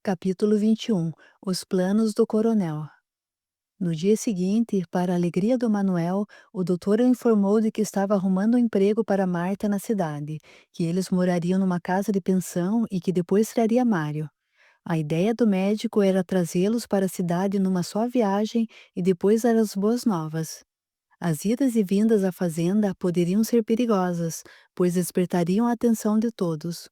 Capítulo 21. Os planos do coronel. No dia seguinte, para a alegria do Manuel, o doutor o informou de que estava arrumando um emprego para Marta na cidade, que eles morariam numa casa de pensão e que depois traria Mário. A ideia do médico era trazê-los para a cidade numa só viagem e depois dar as boas novas. As idas e vindas à fazenda poderiam ser perigosas, pois despertariam a atenção de todos.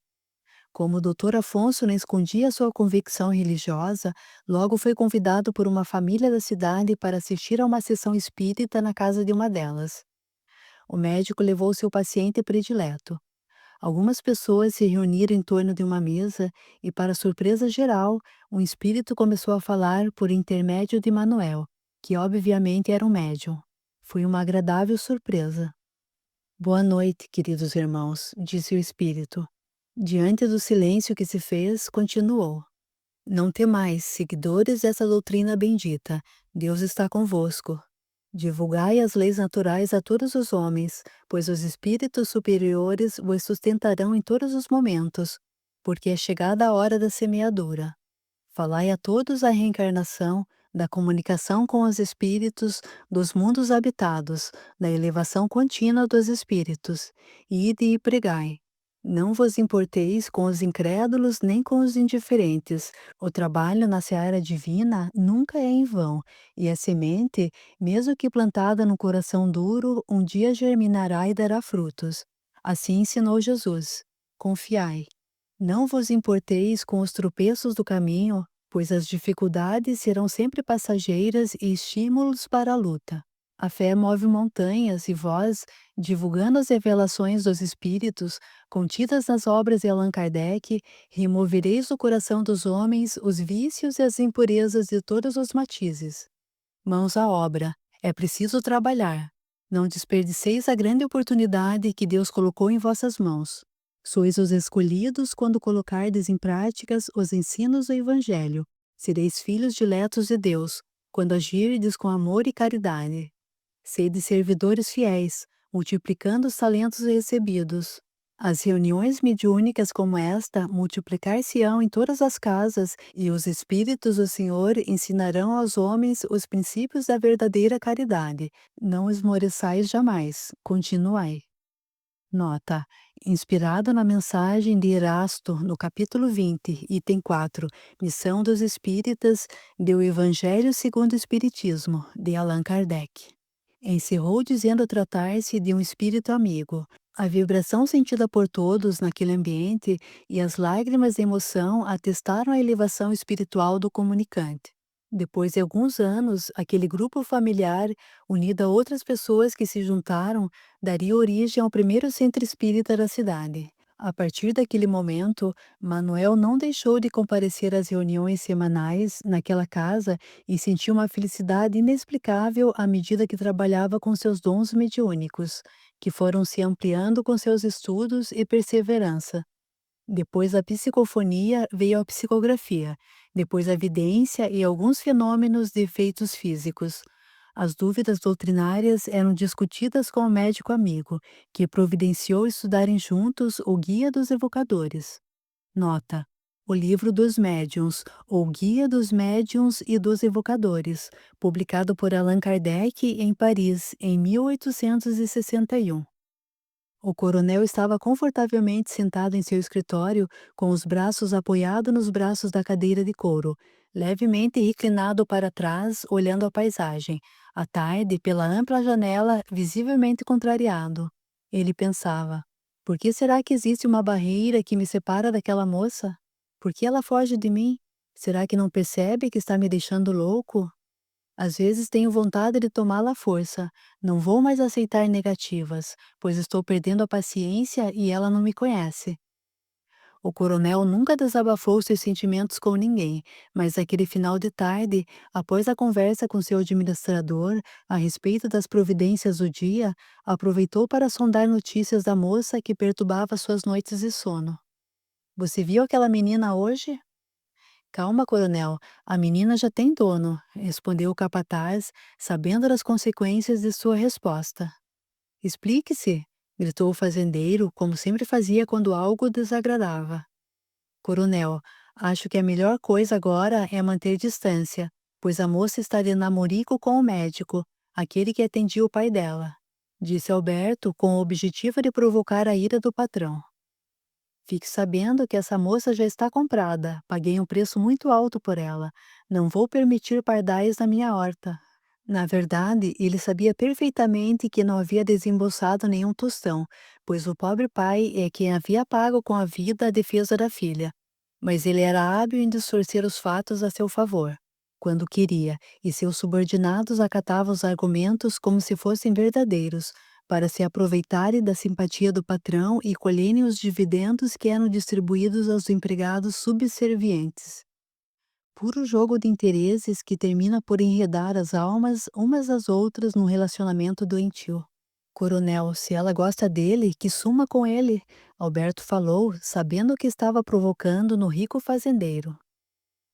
Como o doutor Afonso não escondia sua convicção religiosa, logo foi convidado por uma família da cidade para assistir a uma sessão espírita na casa de uma delas. O médico levou seu paciente predileto. Algumas pessoas se reuniram em torno de uma mesa e, para surpresa geral, um espírito começou a falar por intermédio de Manuel, que obviamente era um médium. Foi uma agradável surpresa. Boa noite, queridos irmãos, disse o espírito. Diante do silêncio que se fez, continuou: Não temais, seguidores dessa doutrina bendita, Deus está convosco. Divulgai as leis naturais a todos os homens, pois os espíritos superiores vos sustentarão em todos os momentos, porque é chegada a hora da semeadura. Falai a todos a reencarnação, da comunicação com os espíritos, dos mundos habitados, da elevação contínua dos espíritos, e ide e pregai. Não vos importeis com os incrédulos nem com os indiferentes. O trabalho na seara divina nunca é em vão, e a semente, mesmo que plantada no coração duro, um dia germinará e dará frutos. Assim ensinou Jesus. Confiai. Não vos importeis com os tropeços do caminho, pois as dificuldades serão sempre passageiras e estímulos para a luta. A fé move montanhas e vós, divulgando as revelações dos Espíritos, contidas nas obras de Allan Kardec, removereis do coração dos homens os vícios e as impurezas de todos os matizes. Mãos à obra. É preciso trabalhar. Não desperdiceis a grande oportunidade que Deus colocou em vossas mãos. Sois os escolhidos quando colocardes em práticas os ensinos do Evangelho. Sereis filhos diletos de Deus, quando agirdes com amor e caridade. Sede servidores fiéis, multiplicando os talentos recebidos. As reuniões mediúnicas como esta multiplicar-se-ão em todas as casas, e os Espíritos do Senhor ensinarão aos homens os princípios da verdadeira caridade. Não esmoreçais jamais, continuai. Nota: inspirado na mensagem de Erasto, no capítulo 20, item 4, Missão dos Espíritas, do Evangelho segundo o Espiritismo, de Allan Kardec. Encerrou dizendo tratar-se de um espírito amigo. A vibração sentida por todos naquele ambiente e as lágrimas de emoção atestaram a elevação espiritual do comunicante. Depois de alguns anos, aquele grupo familiar, unido a outras pessoas que se juntaram, daria origem ao primeiro centro espírita da cidade. A partir daquele momento, Manuel não deixou de comparecer às reuniões semanais naquela casa e sentiu uma felicidade inexplicável à medida que trabalhava com seus dons mediúnicos, que foram se ampliando com seus estudos e perseverança. Depois da psicofonia veio a psicografia, depois a vidência e alguns fenômenos de efeitos físicos. As dúvidas doutrinárias eram discutidas com o médico amigo, que providenciou estudarem juntos o Guia dos Evocadores. Nota: o Livro dos Médiuns, ou Guia dos Médiuns e dos Evocadores, publicado por Allan Kardec em Paris, em 1861. O coronel estava confortavelmente sentado em seu escritório, com os braços apoiados nos braços da cadeira de couro, levemente reclinado para trás, olhando a paisagem, à tarde, pela ampla janela, visivelmente contrariado. Ele pensava: por que será que existe uma barreira que me separa daquela moça? Por que ela foge de mim? Será que não percebe que está me deixando louco? Às vezes tenho vontade de tomá-la à força. Não vou mais aceitar negativas, pois estou perdendo a paciência e ela não me conhece. O coronel nunca desabafou seus sentimentos com ninguém, mas naquele final de tarde, após a conversa com seu administrador a respeito das providências do dia, aproveitou para sondar notícias da moça que perturbava suas noites de sono. Você viu aquela menina hoje? Calma, coronel, a menina já tem dono, respondeu o capataz, sabendo das consequências de sua resposta. Explique-se, gritou o fazendeiro, como sempre fazia quando algo o desagradava. Coronel, Acho que a melhor coisa agora é manter distância, pois a moça está de namorico com o médico, aquele que atendia o pai dela, disse Alberto com o objetivo de provocar a ira do patrão. Fique sabendo que essa moça já está comprada. Paguei um preço muito alto por ela. Não vou permitir pardais na minha horta. Na verdade, ele sabia perfeitamente que não havia desembolsado nenhum tostão, pois o pobre pai é quem havia pago com a vida a defesa da filha. Mas ele era hábil em distorcer os fatos a seu favor, quando queria, e seus subordinados acatavam os argumentos como se fossem verdadeiros, para se aproveitarem da simpatia do patrão e colherem os dividendos que eram distribuídos aos empregados subservientes. Puro jogo de interesses que termina por enredar as almas umas às outras num relacionamento doentio. Coronel, se ela gosta dele, que suma com ele, Alberto falou, sabendo o que estava provocando no rico fazendeiro.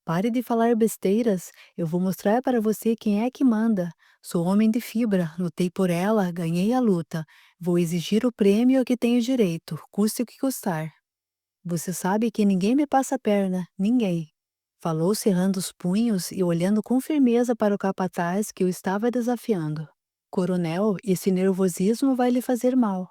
Pare de falar besteiras, eu vou mostrar para você quem é que manda. Sou homem de fibra, lutei por ela, ganhei a luta. Vou exigir o prêmio a que tenho direito, custe o que custar. Você sabe que ninguém me passa a perna, ninguém. Falou cerrando os punhos e olhando com firmeza para o capataz que o estava desafiando. Coronel, esse nervosismo vai lhe fazer mal.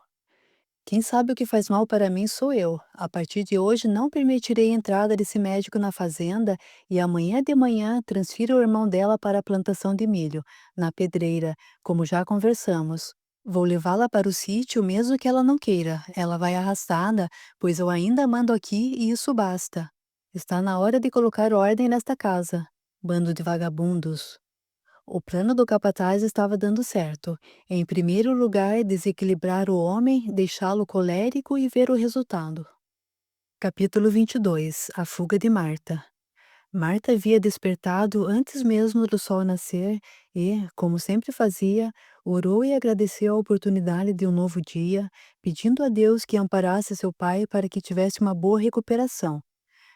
Quem sabe o que faz mal para mim sou eu. A partir de hoje não permitirei a entrada desse médico na fazenda e amanhã de manhã transfiro o irmão dela para a plantação de milho, na pedreira, como já conversamos. Vou levá-la para o sítio mesmo que ela não queira. Ela vai arrastada, pois eu ainda mando aqui e isso basta. Está na hora de colocar ordem nesta casa. Bando de vagabundos. O plano do capataz estava dando certo. Em primeiro lugar, desequilibrar o homem, deixá-lo colérico e ver o resultado. Capítulo 22. A fuga de Marta. Marta havia despertado antes mesmo do sol nascer e, como sempre fazia, orou e agradeceu a oportunidade de um novo dia, pedindo a Deus que amparasse seu pai para que tivesse uma boa recuperação.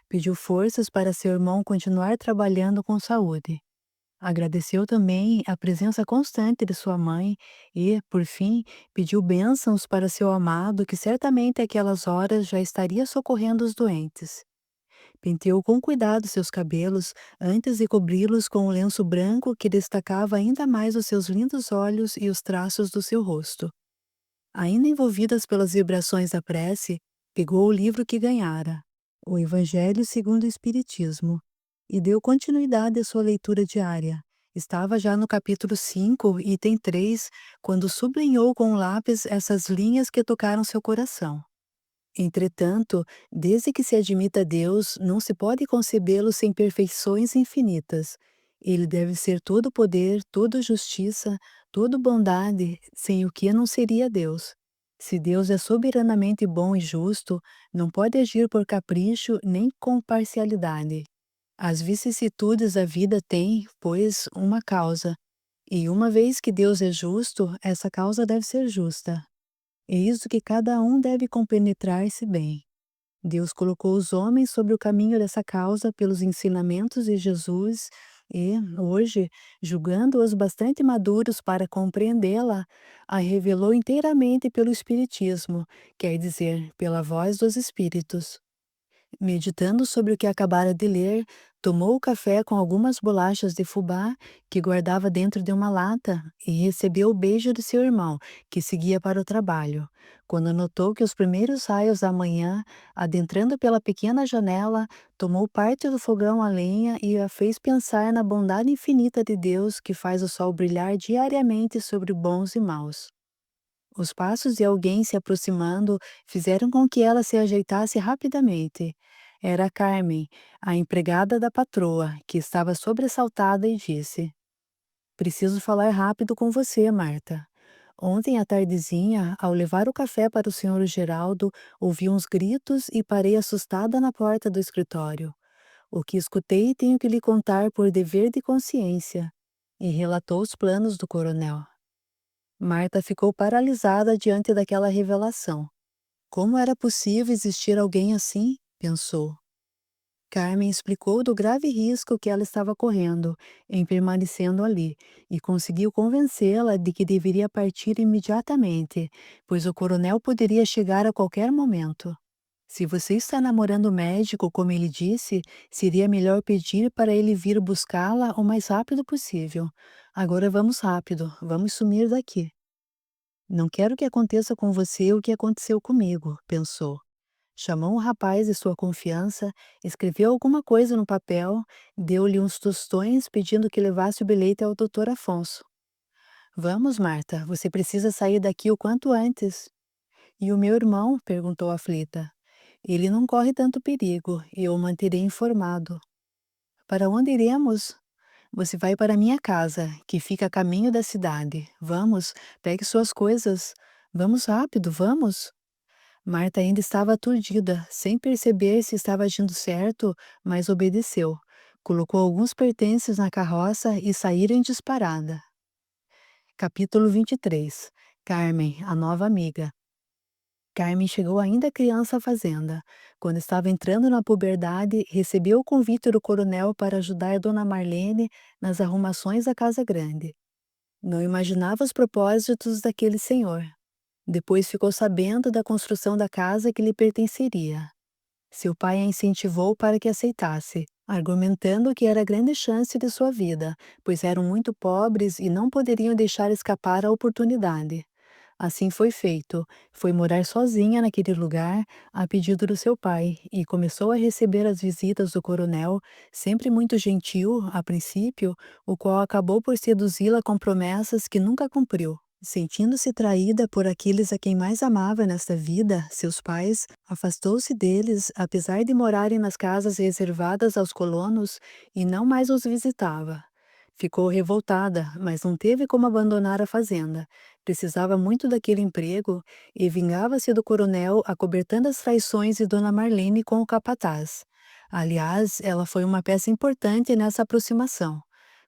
Pediu forças para seu irmão continuar trabalhando com saúde. Agradeceu também a presença constante de sua mãe e, por fim, pediu bênçãos para seu amado, que certamente àquelas horas já estaria socorrendo os doentes. Penteou com cuidado seus cabelos antes de cobri-los com um lenço branco que destacava ainda mais os seus lindos olhos e os traços do seu rosto. Ainda envolvidas pelas vibrações da prece, pegou o livro que ganhara, o Evangelho segundo o Espiritismo, e deu continuidade à sua leitura diária. Estava já no capítulo 5, item 3, quando sublinhou com o lápis essas linhas que tocaram seu coração. Entretanto, desde que se admita Deus, não se pode concebê-lo sem perfeições infinitas. Ele deve ser todo poder, toda justiça, toda bondade, sem o que não seria Deus. Se Deus é soberanamente bom e justo, não pode agir por capricho nem com parcialidade. As vicissitudes da vida têm, pois, uma causa, e uma vez que Deus é justo, essa causa deve ser justa. É isso que cada um deve compenetrar-se bem. Deus colocou os homens sobre o caminho dessa causa pelos ensinamentos de Jesus e, hoje, julgando-os bastante maduros para compreendê-la, a revelou inteiramente pelo Espiritismo, quer dizer, pela voz dos Espíritos. Meditando sobre o que acabara de ler, tomou o café com algumas bolachas de fubá que guardava dentro de uma lata e recebeu o beijo de seu irmão, que seguia para o trabalho. Quando notou que os primeiros raios da manhã, adentrando pela pequena janela, tomou parte do fogão a lenha e a fez pensar na bondade infinita de Deus que faz o sol brilhar diariamente sobre bons e maus. Os passos de alguém se aproximando fizeram com que ela se ajeitasse rapidamente. Era Carmen, a empregada da patroa, que estava sobressaltada e disse: Preciso falar rápido com você, Marta. Ontem à tardezinha, ao levar o café para o senhor Geraldo, ouvi uns gritos e parei assustada na porta do escritório. O que escutei tenho que lhe contar por dever de consciência. E relatou os planos do coronel. Marta ficou paralisada diante daquela revelação. Como era possível existir alguém assim? Pensou. Carmen explicou do grave risco que ela estava correndo em permanecendo ali e conseguiu convencê-la de que deveria partir imediatamente, pois o coronel poderia chegar a qualquer momento. Se você está namorando o médico, como ele disse, seria melhor pedir para ele vir buscá-la o mais rápido possível. Agora vamos rápido, vamos sumir daqui. Não quero que aconteça com você o que aconteceu comigo, pensou. Chamou um rapaz de sua confiança, escreveu alguma coisa no papel, deu-lhe uns tostões pedindo que levasse o bilhete ao doutor Afonso. Vamos, Marta, você precisa sair daqui o quanto antes. E o meu irmão? Perguntou aflita. Ele não corre tanto perigo, eu o manterei informado. Para onde iremos? Você vai para minha casa, que fica a caminho da cidade. Vamos, pegue suas coisas. Vamos rápido, vamos. Marta ainda estava aturdida, sem perceber se estava agindo certo, mas obedeceu. Colocou alguns pertences na carroça e saíram em disparada. Capítulo 23. Carmen, a nova amiga. Carmen chegou ainda criança à fazenda. Quando estava entrando na puberdade, recebeu o convite do coronel para ajudar Dona Marlene nas arrumações da casa grande. Não imaginava os propósitos daquele senhor. Depois ficou sabendo da construção da casa que lhe pertenceria. Seu pai a incentivou para que aceitasse, argumentando que era a grande chance de sua vida, pois eram muito pobres e não poderiam deixar escapar a oportunidade. Assim foi feito. Foi morar sozinha naquele lugar, a pedido do seu pai, e começou a receber as visitas do coronel, sempre muito gentil, a princípio, o qual acabou por seduzi-la com promessas que nunca cumpriu. Sentindo-se traída por aqueles a quem mais amava nesta vida, seus pais, afastou-se deles, apesar de morarem nas casas reservadas aos colonos, e não mais os visitava. Ficou revoltada, mas não teve como abandonar a fazenda. Precisava muito daquele emprego e vingava-se do coronel acobertando as traições de Dona Marlene com o capataz. Aliás, ela foi uma peça importante nessa aproximação.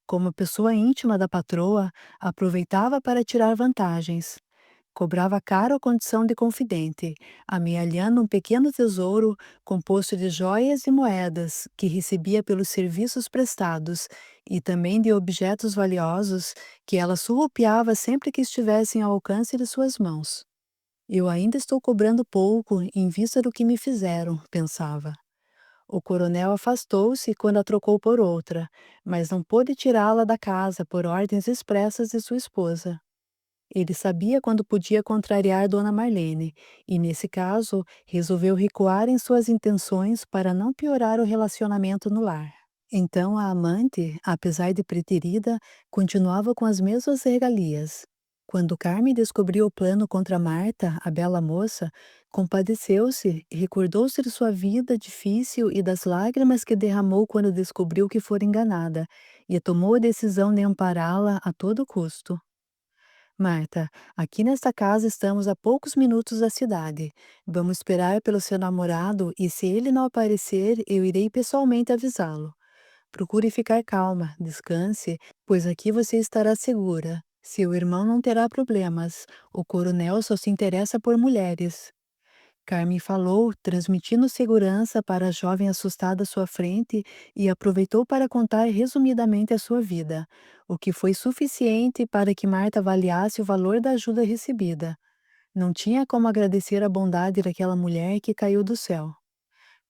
Como pessoa íntima da patroa, aproveitava para tirar vantagens. Cobrava caro a condição de confidente, amealhando um pequeno tesouro composto de joias e moedas que recebia pelos serviços prestados e também de objetos valiosos que ela surrupiava sempre que estivessem ao alcance de suas mãos. Eu ainda estou cobrando pouco em vista do que me fizeram, pensava. O coronel afastou-se quando a trocou por outra, mas não pôde tirá-la da casa por ordens expressas de sua esposa. Ele sabia quando podia contrariar Dona Marlene, e nesse caso, resolveu recuar em suas intenções para não piorar o relacionamento no lar. Então a amante, apesar de preterida, continuava com as mesmas regalias. Quando Carmen descobriu o plano contra Marta, a bela moça, compadeceu-se, recordou-se de sua vida difícil e das lágrimas que derramou quando descobriu que fora enganada, e tomou a decisão de ampará-la a todo custo. Marta, aqui nesta casa estamos a poucos minutos da cidade. Vamos esperar pelo seu namorado e, se ele não aparecer, eu irei pessoalmente avisá-lo. Procure ficar calma, descanse, pois aqui você estará segura. Seu irmão não terá problemas. O coronel só se interessa por mulheres. Carmen falou, transmitindo segurança para a jovem assustada à sua frente e aproveitou para contar resumidamente a sua vida, o que foi suficiente para que Marta avaliasse o valor da ajuda recebida. Não tinha como agradecer a bondade daquela mulher que caiu do céu.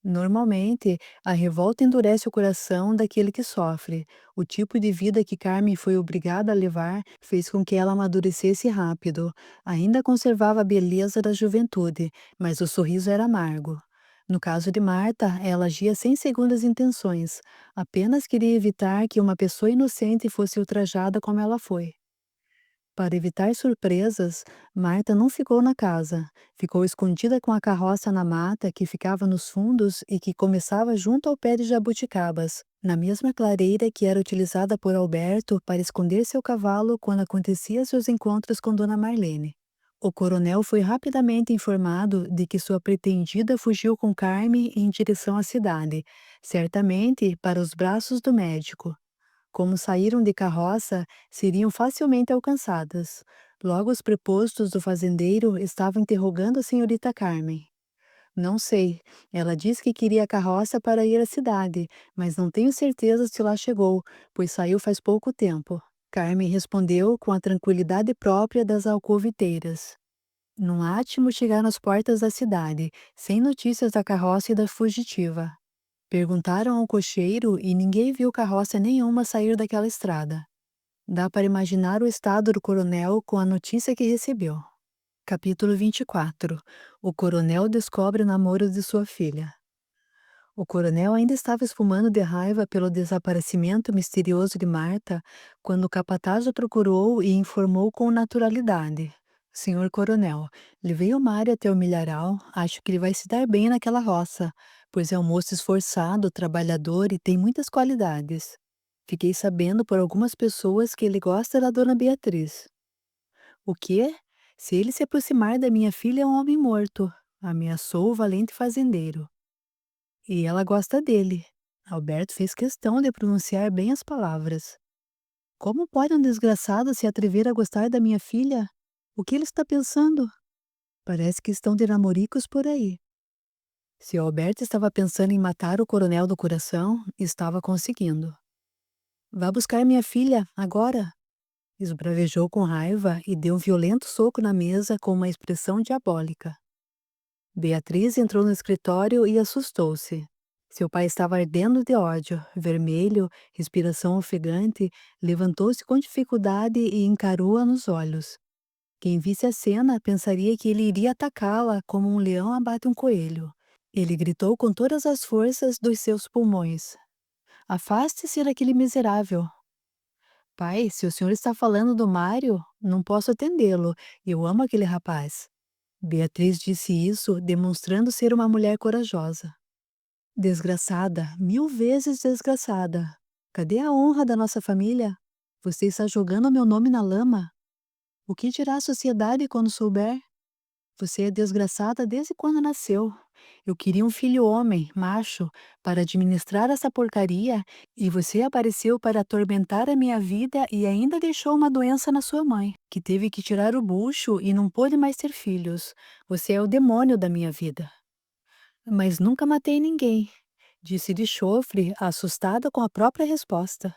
Normalmente, a revolta endurece o coração daquele que sofre. O tipo de vida que Carmen foi obrigada a levar fez com que ela amadurecesse rápido. Ainda conservava a beleza da juventude, mas o sorriso era amargo. No caso de Marta, ela agia sem segundas intenções. Apenas queria evitar que uma pessoa inocente fosse ultrajada como ela foi. Para evitar surpresas, Marta não ficou na casa. Ficou escondida com a carroça na mata que ficava nos fundos e que começava junto ao pé de jabuticabas, na mesma clareira que era utilizada por Alberto para esconder seu cavalo quando acontecia seus encontros com Dona Marlene. O coronel foi rapidamente informado de que sua pretendida fugiu com Carme em direção à cidade, certamente para os braços do médico. Como saíram de carroça, seriam facilmente alcançadas. Logo os prepostos do fazendeiro estavam interrogando a senhorita Carmen. Não sei. Ela disse que queria a carroça para ir à cidade, mas não tenho certeza se lá chegou, pois saiu faz pouco tempo. Carmen respondeu com a tranquilidade própria das alcoviteiras. Num átimo chegaram às portas da cidade, sem notícias da carroça e da fugitiva. Perguntaram ao cocheiro e ninguém viu carroça nenhuma sair daquela estrada. Dá para imaginar o estado do coronel com a notícia que recebeu. Capítulo 24. O coronel descobre o namoro de sua filha. O coronel ainda estava espumando de raiva pelo desaparecimento misterioso de Marta, quando o capataz o procurou e informou com naturalidade. Senhor coronel, levei o Mário até o milharal, acho que ele vai se dar bem naquela roça, pois é um moço esforçado, trabalhador e tem muitas qualidades. Fiquei sabendo por algumas pessoas que ele gosta da dona Beatriz. O quê? Se ele se aproximar da minha filha é um homem morto, ameaçou o valente fazendeiro. E ela gosta dele. Alberto fez questão de pronunciar bem as palavras. Como pode um desgraçado se atrever a gostar da minha filha? O que ele está pensando? Parece que estão de namoricos por aí. Se Alberto estava pensando em matar o coronel do coração, estava conseguindo. Vá buscar minha filha, agora! Esbravejou com raiva e deu um violento soco na mesa com uma expressão diabólica. Beatriz entrou no escritório e assustou-se. Seu pai estava ardendo de ódio, vermelho, respiração ofegante, levantou-se com dificuldade e encarou-a nos olhos. Quem visse a cena pensaria que ele iria atacá-la como um leão abate um coelho. Ele gritou com todas as forças dos seus pulmões: Afaste-se daquele miserável! Pai, se o senhor está falando do Mário, não posso atendê-lo. Eu amo aquele rapaz. Beatriz disse isso, demonstrando ser uma mulher corajosa. Desgraçada, 1000 vezes desgraçada. Cadê a honra da nossa família? Você está jogando meu nome na lama? O que dirá a sociedade quando souber? Você é desgraçada desde quando nasceu. Eu queria um filho homem, macho, para administrar essa porcaria, e você apareceu para atormentar a minha vida e ainda deixou uma doença na sua mãe, que teve que tirar o bucho e não pôde mais ter filhos. Você é o demônio da minha vida. Mas nunca matei ninguém, disse de chofre, assustada com a própria resposta.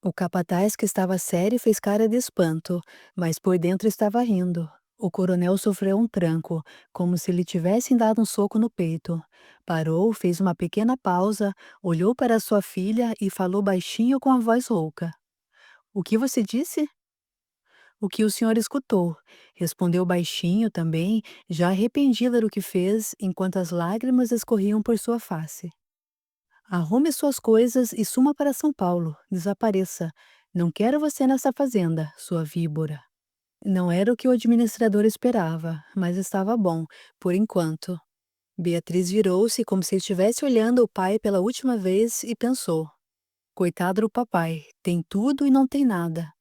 O capataz, que estava sério, fez cara de espanto, mas por dentro estava rindo. O coronel sofreu um tranco, como se lhe tivessem dado um soco no peito. Parou, fez uma pequena pausa, olhou para sua filha e falou baixinho com a voz rouca. O que você disse? O que o senhor escutou, respondeu baixinho também, já arrependida do que fez, enquanto as lágrimas escorriam por sua face. Arrume suas coisas e suma para São Paulo. Desapareça. Não quero você nessa fazenda, sua víbora. Não era o que o administrador esperava, mas estava bom, por enquanto. Beatriz virou-se como se estivesse olhando o pai pela última vez e pensou: coitado do papai, tem tudo e não tem nada.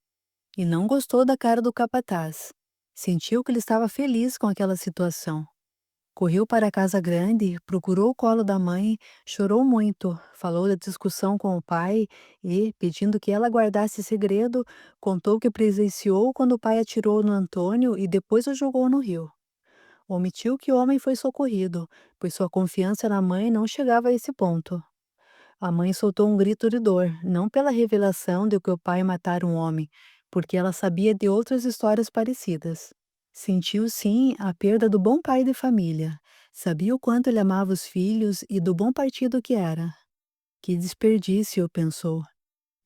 E não gostou da cara do capataz. Sentiu que ele estava feliz com aquela situação. Correu para a casa grande, procurou o colo da mãe, chorou muito, falou da discussão com o pai e, pedindo que ela guardasse segredo, contou que presenciou quando o pai atirou no Antônio e depois o jogou no rio. Omitiu que o homem foi socorrido, pois sua confiança na mãe não chegava a esse ponto. A mãe soltou um grito de dor, não pela revelação de que o pai matara um homem, porque ela sabia de outras histórias parecidas. Sentiu sim a perda do bom pai de família. Sabia o quanto ele amava os filhos e do bom partido que era. Que desperdício, pensou.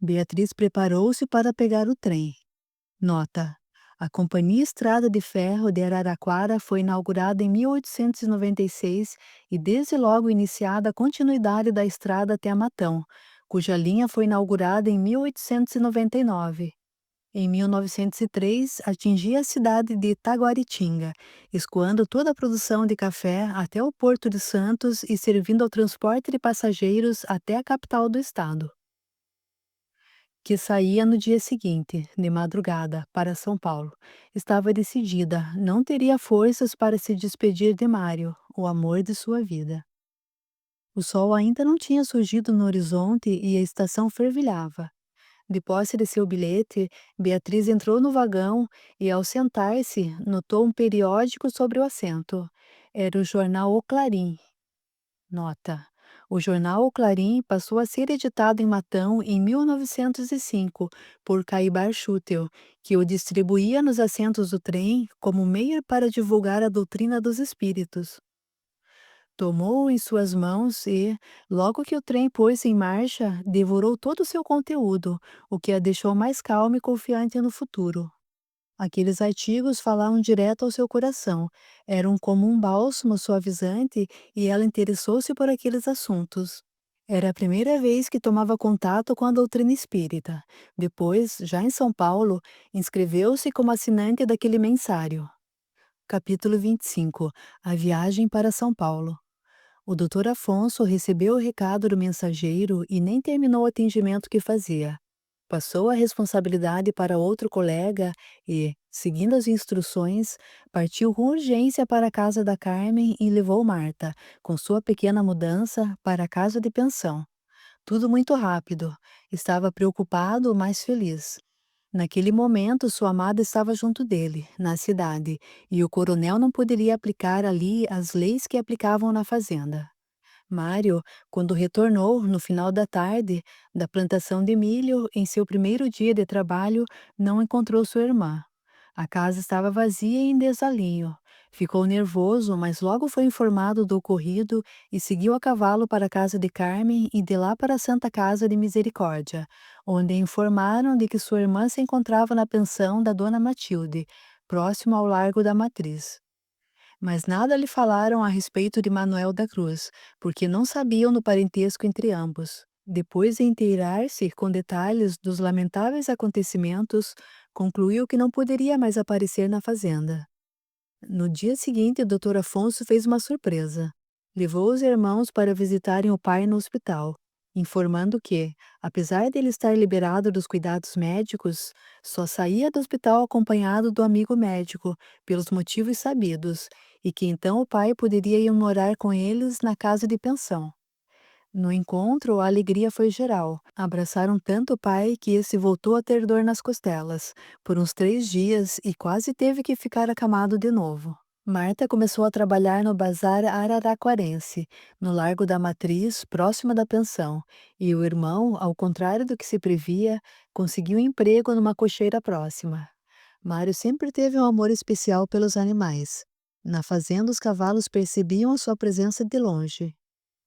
Beatriz preparou-se para pegar o trem. Nota: a Companhia Estrada de Ferro de Araraquara foi inaugurada em 1896 e desde logo iniciada a continuidade da estrada até Matão, cuja linha foi inaugurada em 1899. Em 1903, atingia a cidade de Taguaritinga, escoando toda a produção de café até o Porto de Santos e servindo ao transporte de passageiros até a capital do estado, que saía no dia seguinte, de madrugada, para São Paulo. Estava decidida, não teria forças para se despedir de Mário, o amor de sua vida. O sol ainda não tinha surgido no horizonte e a estação fervilhava. De posse de seu bilhete, Beatriz entrou no vagão e, ao sentar-se, notou um periódico sobre o assento. Era o jornal O Clarim. Nota: O jornal O Clarim passou a ser editado em Matão em 1905 por Caibar Schutel, que o distribuía nos assentos do trem como meio para divulgar a doutrina dos espíritos. Tomou-o em suas mãos e, logo que o trem pôs-se em marcha, devorou todo o seu conteúdo, o que a deixou mais calma e confiante no futuro. Aqueles artigos falavam direto ao seu coração, eram como um bálsamo suavizante e ela interessou-se por aqueles assuntos. Era a primeira vez que tomava contato com a doutrina espírita. Depois, já em São Paulo, inscreveu-se como assinante daquele mensário. Capítulo 25. A viagem para São Paulo. O doutor Afonso recebeu o recado do mensageiro e nem terminou o atendimento que fazia. Passou a responsabilidade para outro colega e, seguindo as instruções, partiu com urgência para a casa da Carmen e levou Marta, com sua pequena mudança, para a casa de pensão. Tudo muito rápido. Estava preocupado, mas feliz. Naquele momento, sua amada estava junto dele, na cidade, e o coronel não poderia aplicar ali as leis que aplicavam na fazenda. Mário, quando retornou, no final da tarde, da plantação de milho, em seu primeiro dia de trabalho, não encontrou sua irmã. A casa estava vazia e em desalinho. Ficou nervoso, mas logo foi informado do ocorrido e seguiu a cavalo para a casa de Carmen e de lá para a Santa Casa de Misericórdia, onde informaram de que sua irmã se encontrava na pensão da Dona Matilde, próximo ao Largo da Matriz. Mas nada lhe falaram a respeito de Manuel da Cruz, porque não sabiam do parentesco entre ambos. Depois de inteirar-se com detalhes dos lamentáveis acontecimentos, concluiu que não poderia mais aparecer na fazenda. No dia seguinte, o Dr. Afonso fez uma surpresa. Levou os irmãos para visitarem o pai no hospital, informando que, apesar de ele estar liberado dos cuidados médicos, só saía do hospital acompanhado do amigo médico, pelos motivos sabidos, e que então o pai poderia ir morar com eles na casa de pensão. No encontro, a alegria foi geral. Abraçaram tanto o pai que esse voltou a ter dor nas costelas, por uns 3 dias, e quase teve que ficar acamado de novo. Marta começou a trabalhar no bazar araraquarense, no Largo da Matriz, próximo da pensão, e o irmão, ao contrário do que se previa, conseguiu emprego numa cocheira próxima. Mário sempre teve um amor especial pelos animais. Na fazenda, os cavalos percebiam a sua presença de longe.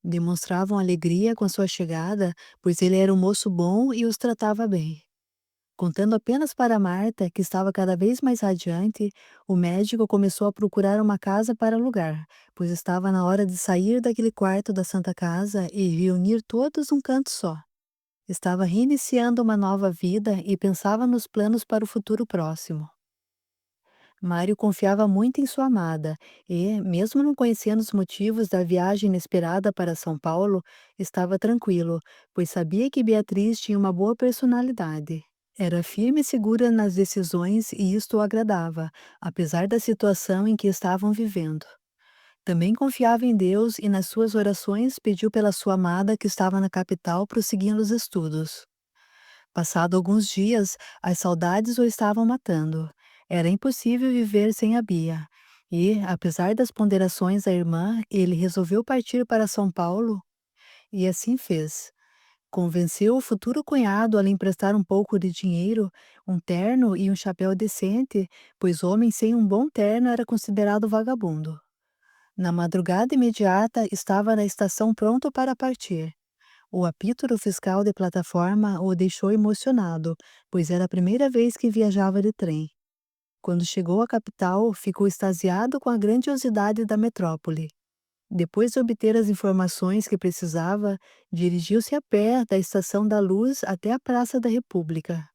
Demonstravam alegria com a sua chegada, pois ele era um moço bom e os tratava bem. Contando apenas para Marta, que estava cada vez mais radiante, o médico começou a procurar uma casa para alugar, pois estava na hora de sair daquele quarto da Santa Casa e reunir todos num canto só. Estava reiniciando uma nova vida e pensava nos planos para o futuro próximo. Mário confiava muito em sua amada e, mesmo não conhecendo os motivos da viagem inesperada para São Paulo, estava tranquilo, pois sabia que Beatriz tinha uma boa personalidade. Era firme e segura nas decisões e isto o agradava, apesar da situação em que estavam vivendo. Também confiava em Deus e nas suas orações pediu pela sua amada que estava na capital prosseguindo os estudos. Passado alguns dias, as saudades o estavam matando. Era impossível viver sem a Bia. E, apesar das ponderações da irmã, ele resolveu partir para São Paulo e assim fez. Convenceu o futuro cunhado a lhe emprestar um pouco de dinheiro, um terno e um chapéu decente, pois homem sem um bom terno era considerado vagabundo. Na madrugada imediata, estava na estação pronto para partir. O apito do fiscal de plataforma o deixou emocionado, pois era a primeira vez que viajava de trem. Quando chegou à capital, ficou extasiado com a grandiosidade da metrópole. Depois de obter as informações que precisava, dirigiu-se a pé da Estação da Luz até a Praça da República.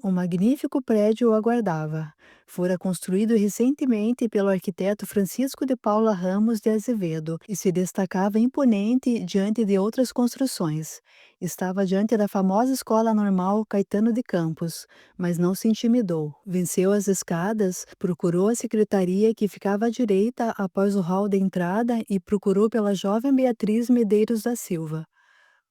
Um magnífico prédio o aguardava. Fora construído recentemente pelo arquiteto Francisco de Paula Ramos de Azevedo e se destacava imponente diante de outras construções. Estava diante da famosa Escola Normal Caetano de Campos, mas não se intimidou. Venceu as escadas, procurou a secretaria que ficava à direita após o hall de entrada e procurou pela jovem Beatriz Medeiros da Silva.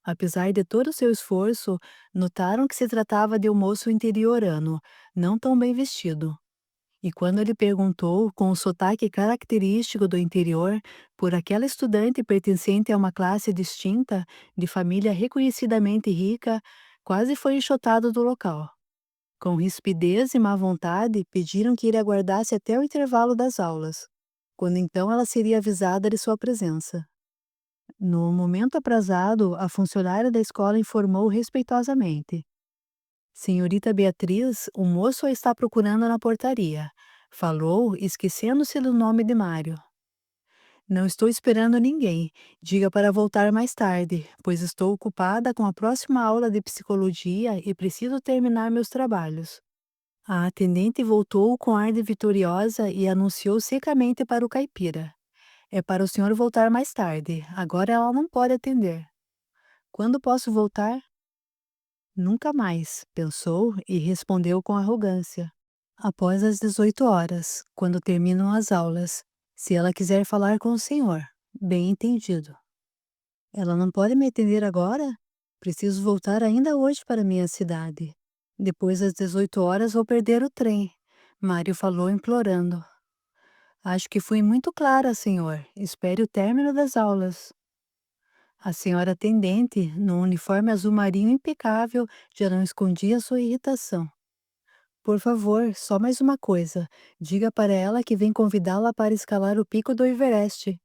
Apesar de todo o seu esforço, notaram que se tratava de um moço interiorano, não tão bem vestido. E quando ele perguntou, com o sotaque característico do interior, por aquela estudante pertencente a uma classe distinta, de família reconhecidamente rica, quase foi enxotado do local. Com rispidez e má vontade, pediram que ele aguardasse até o intervalo das aulas, quando então ela seria avisada de sua presença. No momento aprazado, a funcionária da escola informou respeitosamente: Senhorita Beatriz, o moço a está procurando na portaria. Falou, esquecendo-se do nome de Mário. Não estou esperando ninguém. Diga para voltar mais tarde, pois estou ocupada com a próxima aula de psicologia e preciso terminar meus trabalhos. A atendente voltou com ar de vitoriosa e anunciou secamente para o caipira: É para o senhor voltar mais tarde. Agora ela não pode atender. Quando posso voltar? Nunca mais, pensou e respondeu com arrogância. Após as 18 horas, quando terminam as aulas, se ela quiser falar com o senhor. Bem entendido. Ela não pode me atender agora? Preciso voltar ainda hoje para minha cidade. Depois das 18 horas vou perder o trem. Mário falou implorando. Acho que fui muito clara, senhor. Espere o término das aulas. A senhora atendente, no uniforme azul marinho impecável, já não escondia sua irritação. Por favor, só mais uma coisa. Diga para ela que vem convidá-la para escalar o pico do Everest.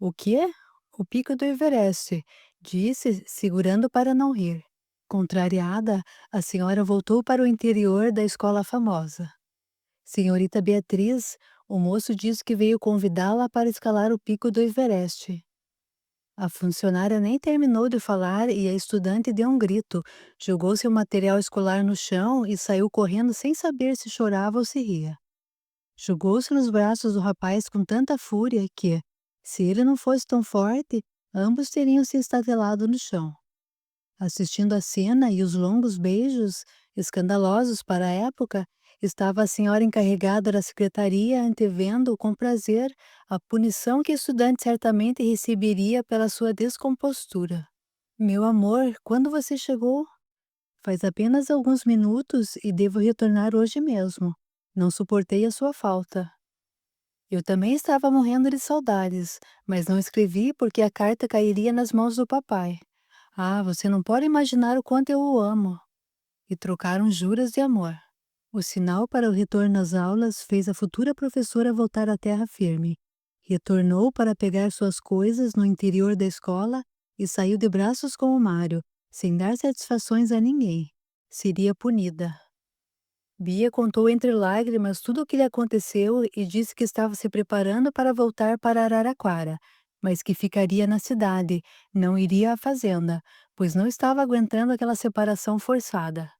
O quê? O pico do Everest, disse, segurando para não rir. Contrariada, a senhora voltou para o interior da escola famosa. Senhorita Beatriz, o moço disse que veio convidá-la para escalar o pico do Everest. A funcionária nem terminou de falar e a estudante deu um grito, jogou seu material escolar no chão e saiu correndo sem saber se chorava ou se ria. Jogou-se nos braços do rapaz com tanta fúria que, se ele não fosse tão forte, ambos teriam se estatelado no chão. Assistindo a cena e os longos beijos, escandalosos para a época, estava a senhora encarregada da secretaria antevendo com prazer a punição que a estudante certamente receberia pela sua descompostura. Meu amor, quando você chegou? Faz apenas alguns minutos e devo retornar hoje mesmo. Não suportei a sua falta. Eu também estava morrendo de saudades, mas não escrevi porque a carta cairia nas mãos do papai. Ah, você não pode imaginar o quanto eu o amo. E trocaram juras de amor. O sinal para o retorno às aulas fez a futura professora voltar à terra firme. Retornou para pegar suas coisas no interior da escola e saiu de braços com o Mário, sem dar satisfações a ninguém. Seria punida. Bia contou entre lágrimas tudo o que lhe aconteceu e disse que estava se preparando para voltar para Araraquara, mas que ficaria na cidade, não iria à fazenda, pois não estava aguentando aquela separação forçada.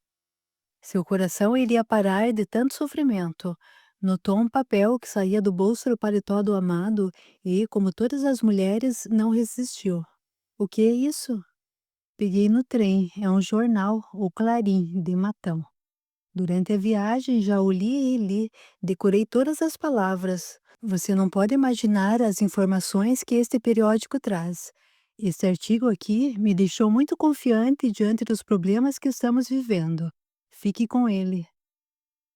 Seu coração iria parar de tanto sofrimento. Notou um papel que saía do bolso do paletó do amado e, como todas as mulheres, não resistiu. O que é isso? Peguei no trem, é um jornal, o Clarim, de Matão. Durante a viagem já o li e li, decorei todas as palavras. Você não pode imaginar as informações que este periódico traz. Este artigo aqui me deixou muito confiante diante dos problemas que estamos vivendo. Fique com ele.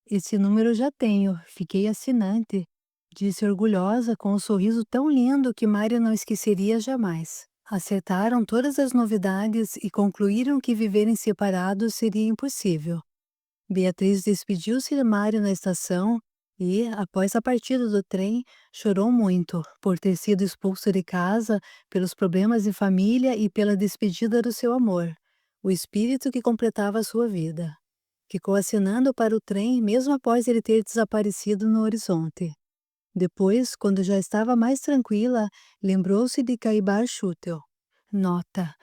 Esse número já tenho, fiquei assinante, disse orgulhosa com um sorriso tão lindo que Mário não esqueceria jamais. Acertaram todas as novidades e concluíram que viverem separados seria impossível. Beatriz despediu-se de Mário na estação e, após a partida do trem, chorou muito por ter sido expulso de casa, pelos problemas de família e pela despedida do seu amor, o espírito que completava a sua vida. Ficou acenando para o trem mesmo após ele ter desaparecido no horizonte. Depois, quando já estava mais tranquila, lembrou-se de Caibar Schutel. Nota: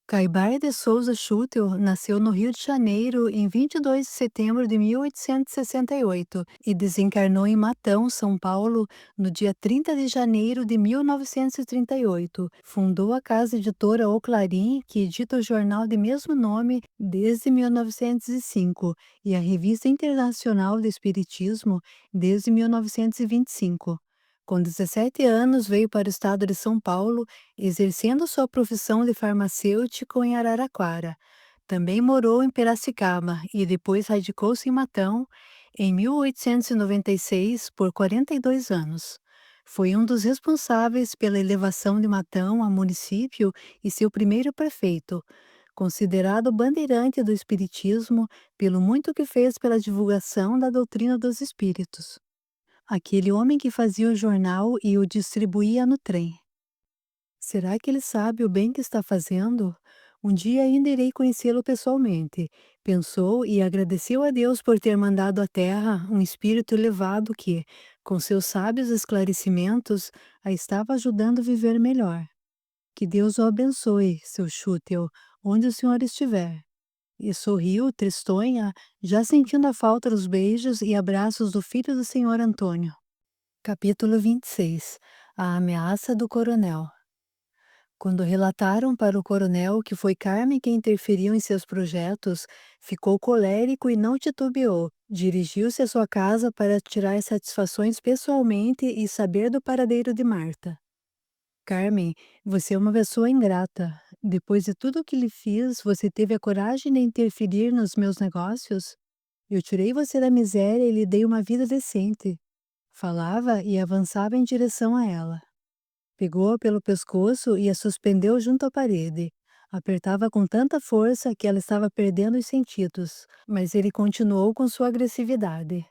Caibar de Souza Schutel nasceu no Rio de Janeiro em 22 de setembro de 1868 e desencarnou em Matão, São Paulo, no dia 30 de janeiro de 1938. Fundou a casa editora O Clarim, que edita o jornal de mesmo nome desde 1905, e a Revista Internacional de Espiritismo desde 1925. Com 17 anos, veio para o estado de São Paulo, exercendo sua profissão de farmacêutico em Araraquara. Também morou em Piracicaba e depois radicou-se em Matão. em 1896 por 42 anos. Foi um dos responsáveis pela elevação de Matão a município e seu primeiro prefeito, considerado bandeirante do espiritismo pelo muito que fez pela divulgação da doutrina dos espíritos. Aquele homem que fazia o jornal e o distribuía no trem. Será que ele sabe o bem que está fazendo? Um dia ainda irei conhecê-lo pessoalmente, pensou e agradeceu a Deus por ter mandado à terra um espírito elevado que, com seus sábios esclarecimentos, a estava ajudando a viver melhor. Que Deus o abençoe, seu Chútil, onde o senhor estiver. E sorriu, tristonha, já sentindo a falta dos beijos e abraços do filho do senhor Antônio. Capítulo 26. A ameaça do coronel. Quando relataram para o coronel que foi Carmen quem interferiu em seus projetos, ficou colérico e não titubeou. Dirigiu-se à sua casa para tirar satisfações pessoalmente e saber do paradeiro de Marta. Carmen, você é uma pessoa ingrata. Depois de tudo o que lhe fiz, você teve a coragem de interferir nos meus negócios? Eu tirei você da miséria e lhe dei uma vida decente. Falava e avançava em direção a ela. Pegou-a pelo pescoço e a suspendeu junto à parede. Apertava com tanta força que ela estava perdendo os sentidos, mas ele continuou com sua agressividade.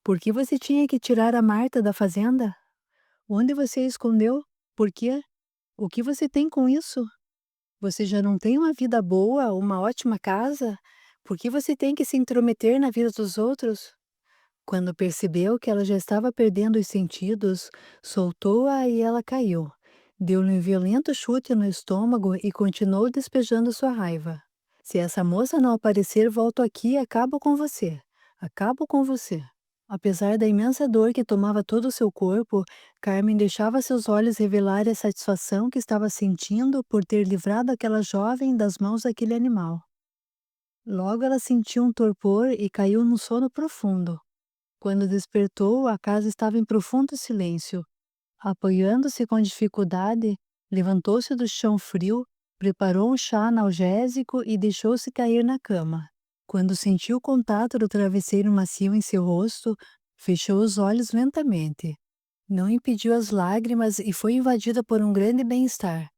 Por que você tinha que tirar a Marta da fazenda? Onde você a escondeu? Por quê? O que você tem com isso? Você já não tem uma vida boa, uma ótima casa? Por que você tem que se intrometer na vida dos outros? Quando percebeu que ela já estava perdendo os sentidos, soltou-a e ela caiu. Deu-lhe um violento chute no estômago e continuou despejando sua raiva. Se essa moça não aparecer, volto aqui e acabo com você. Acabo com você. Apesar da imensa dor que tomava todo o seu corpo, Carmen deixava seus olhos revelar a satisfação que estava sentindo por ter livrado aquela jovem das mãos daquele animal. Logo ela sentiu um torpor e caiu num sono profundo. Quando despertou, a casa estava em profundo silêncio. Apoiando-se com dificuldade, levantou-se do chão frio, preparou um chá analgésico e deixou-se cair na cama. Quando sentiu o contato do travesseiro macio em seu rosto, fechou os olhos lentamente. Não impediu as lágrimas e foi invadida por um grande bem-estar.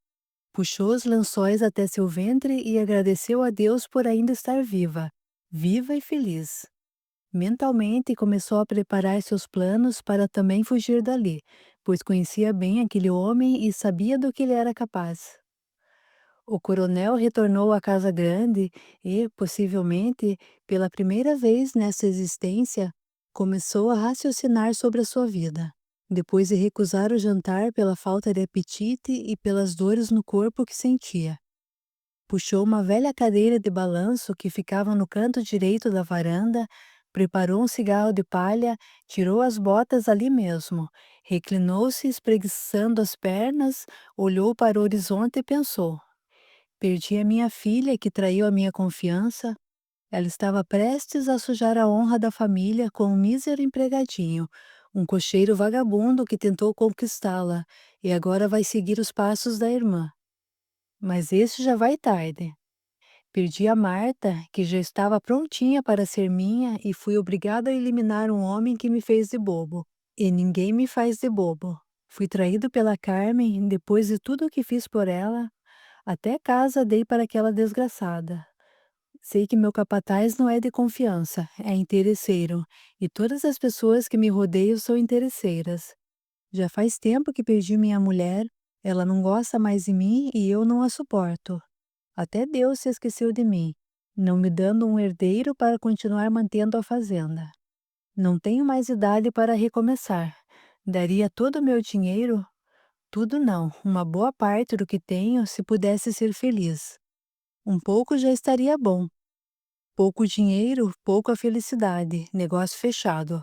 Puxou os lençóis até seu ventre e agradeceu a Deus por ainda estar viva, viva e feliz. Mentalmente começou a preparar seus planos para também fugir dali, pois conhecia bem aquele homem e sabia do que ele era capaz. O coronel retornou à casa grande e, possivelmente, pela primeira vez nessa existência, começou a raciocinar sobre a sua vida. Depois de recusar o jantar pela falta de apetite e pelas dores no corpo que sentia. Puxou uma velha cadeira de balanço que ficava no canto direito da varanda, preparou um cigarro de palha, tirou as botas ali mesmo, reclinou-se espreguiçando as pernas, olhou para o horizonte e pensou: perdi a minha filha que traiu a minha confiança. Ela estava prestes a sujar a honra da família com um mísero empregadinho, um cocheiro vagabundo que tentou conquistá-la e agora vai seguir os passos da irmã. Mas esse já vai tarde. Perdi a Marta, que já estava prontinha para ser minha, e fui obrigada a eliminar um homem que me fez de bobo. E ninguém me faz de bobo. Fui traído pela Carmen, depois de tudo o que fiz por ela. Até casa dei para aquela desgraçada. Sei que meu capataz não é de confiança, é interesseiro, e todas as pessoas que me rodeiam são interesseiras. Já faz tempo que perdi minha mulher, ela não gosta mais de mim e eu não a suporto. Até Deus se esqueceu de mim, não me dando um herdeiro para continuar mantendo a fazenda. Não tenho mais idade para recomeçar. Daria todo o meu dinheiro? Tudo não, uma boa parte do que tenho se pudesse ser feliz. Um pouco já estaria bom. Pouco dinheiro, pouca felicidade, negócio fechado.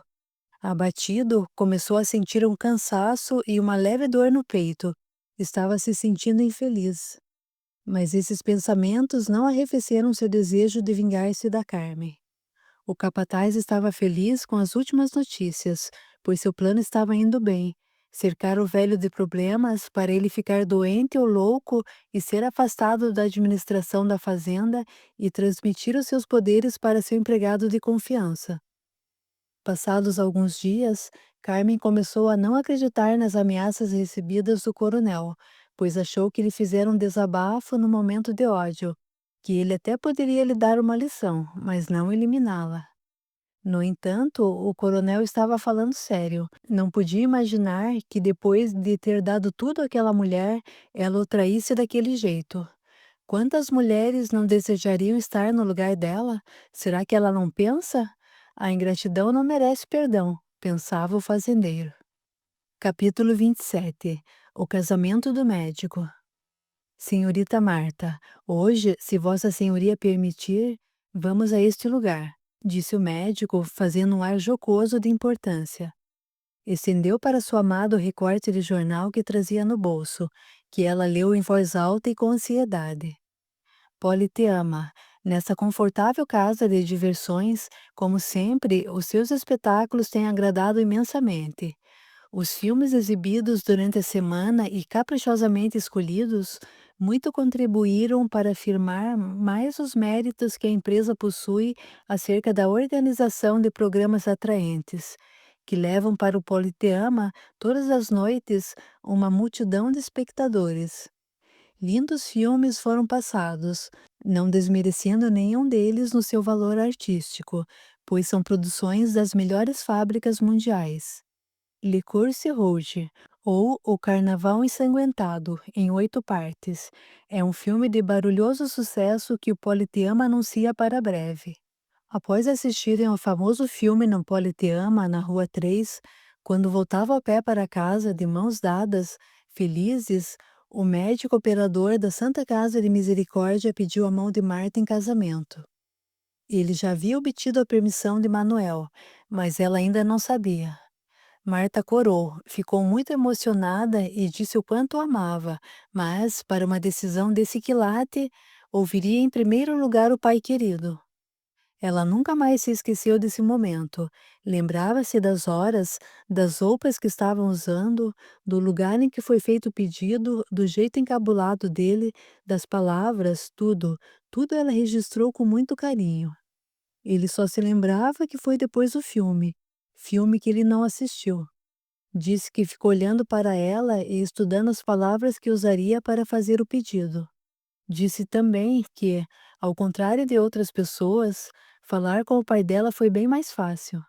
Abatido, começou a sentir um cansaço e uma leve dor no peito. Estava se sentindo infeliz. Mas esses pensamentos não arrefeceram seu desejo de vingar-se da Carmen. O capataz estava feliz com as últimas notícias, pois seu plano estava indo bem. Cercar o velho de problemas para ele ficar doente ou louco e ser afastado da administração da fazenda e transmitir os seus poderes para seu empregado de confiança. Passados alguns dias, Carmen começou a não acreditar nas ameaças recebidas do coronel, pois achou que lhe fizeram um desabafo no momento de ódio, que ele até poderia lhe dar uma lição, mas não eliminá-la. No entanto, o coronel estava falando sério. Não podia imaginar que depois de ter dado tudo àquela mulher, ela o traísse daquele jeito. Quantas mulheres não desejariam estar no lugar dela? Será que ela não pensa? A ingratidão não merece perdão, pensava o fazendeiro. Capítulo 27. O casamento do médico. Senhorita Marta, hoje, se Vossa Senhoria permitir, vamos a este lugar, disse o médico, fazendo um ar jocoso de importância. Estendeu para sua amada o recorte de jornal que trazia no bolso, que ela leu em voz alta e com ansiedade. Polly te ama. Nessa confortável casa de diversões, como sempre, os seus espetáculos têm agradado imensamente. Os filmes exibidos durante a semana e caprichosamente escolhidos muito contribuíram para afirmar mais os méritos que a empresa possui acerca da organização de programas atraentes, que levam para o Politeama todas as noites uma multidão de espectadores. Lindos filmes foram passados, não desmerecendo nenhum deles no seu valor artístico, pois são produções das melhores fábricas mundiais. Le Course Rouge, ou O Carnaval Ensanguentado, em 8 partes, é um filme de barulhoso sucesso que o Politeama anuncia para breve. Após assistirem ao famoso filme No Politeama, na Rua 3, quando voltavam a pé para casa de mãos dadas, felizes, o médico operador da Santa Casa de Misericórdia pediu a mão de Marta em casamento. Ele já havia obtido a permissão de Manuel, mas ela ainda não sabia. Marta corou, ficou muito emocionada e disse o quanto o amava, mas, para uma decisão desse quilate, ouviria em primeiro lugar o pai querido. Ela nunca mais se esqueceu desse momento. Lembrava-se das horas, das roupas que estavam usando, do lugar em que foi feito o pedido, do jeito encabulado dele, das palavras, tudo, tudo ela registrou com muito carinho. Ele só se lembrava que foi depois do filme, filme que ele não assistiu. Disse que ficou olhando para ela e estudando as palavras que usaria para fazer o pedido. Disse também que, ao contrário de outras pessoas, falar com o pai dela foi bem mais fácil.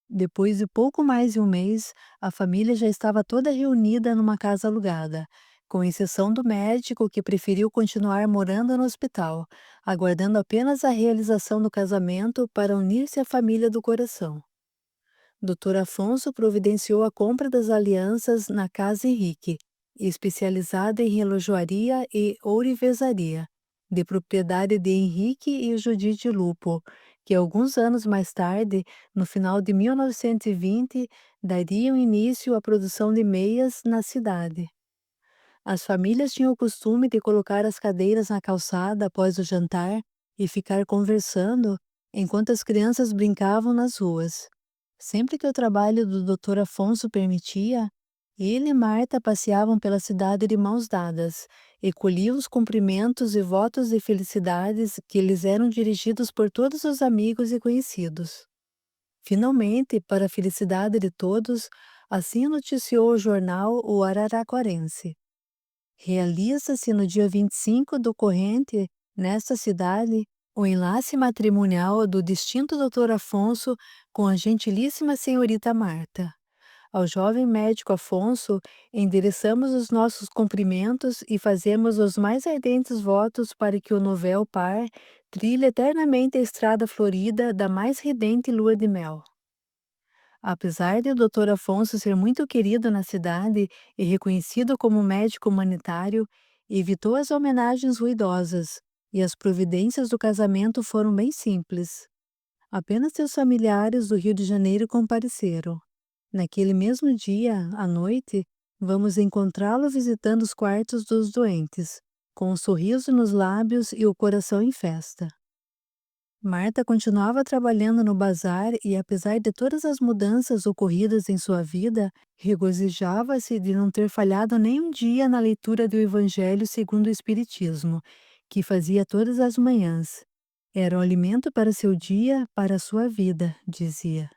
Depois de pouco mais de um mês, a família já estava toda reunida numa casa alugada, com exceção do médico que preferiu continuar morando no hospital, aguardando apenas a realização do casamento para unir-se à família do coração. Dr. Afonso providenciou a compra das alianças na Casa Henrique, especializada em relojoaria e ourivesaria, de propriedade de Henrique e Judite Lupo, que alguns anos mais tarde, no final de 1920, dariam início à produção de meias na cidade. As famílias tinham o costume de colocar as cadeiras na calçada após o jantar e ficar conversando enquanto as crianças brincavam nas ruas. Sempre que o trabalho do Dr. Afonso permitia, ele e Marta passeavam pela cidade de mãos dadas e colhiam os cumprimentos e votos de felicidades que lhes eram dirigidos por todos os amigos e conhecidos. Finalmente, para a felicidade de todos, assim noticiou o jornal O Araraquarense. Realiza-se no dia 25 do corrente, nesta cidade, o enlace matrimonial do distinto Dr. Afonso com a gentilíssima senhorita Marta. Ao jovem médico Afonso, endereçamos os nossos cumprimentos e fazemos os mais ardentes votos para que o novel par trilhe eternamente a estrada florida da mais ridente lua de mel. Apesar de o Dr. Afonso ser muito querido na cidade e reconhecido como médico humanitário, evitou as homenagens ruidosas e as providências do casamento foram bem simples. Apenas seus familiares do Rio de Janeiro compareceram. Naquele mesmo dia, à noite, vamos encontrá-lo visitando os quartos dos doentes, com um sorriso nos lábios e o coração em festa. Marta continuava trabalhando no bazar e, apesar de todas as mudanças ocorridas em sua vida, regozijava-se de não ter falhado nem um dia na leitura do Evangelho segundo o Espiritismo, que fazia todas as manhãs. Era o alimento para seu dia, para a sua vida, dizia.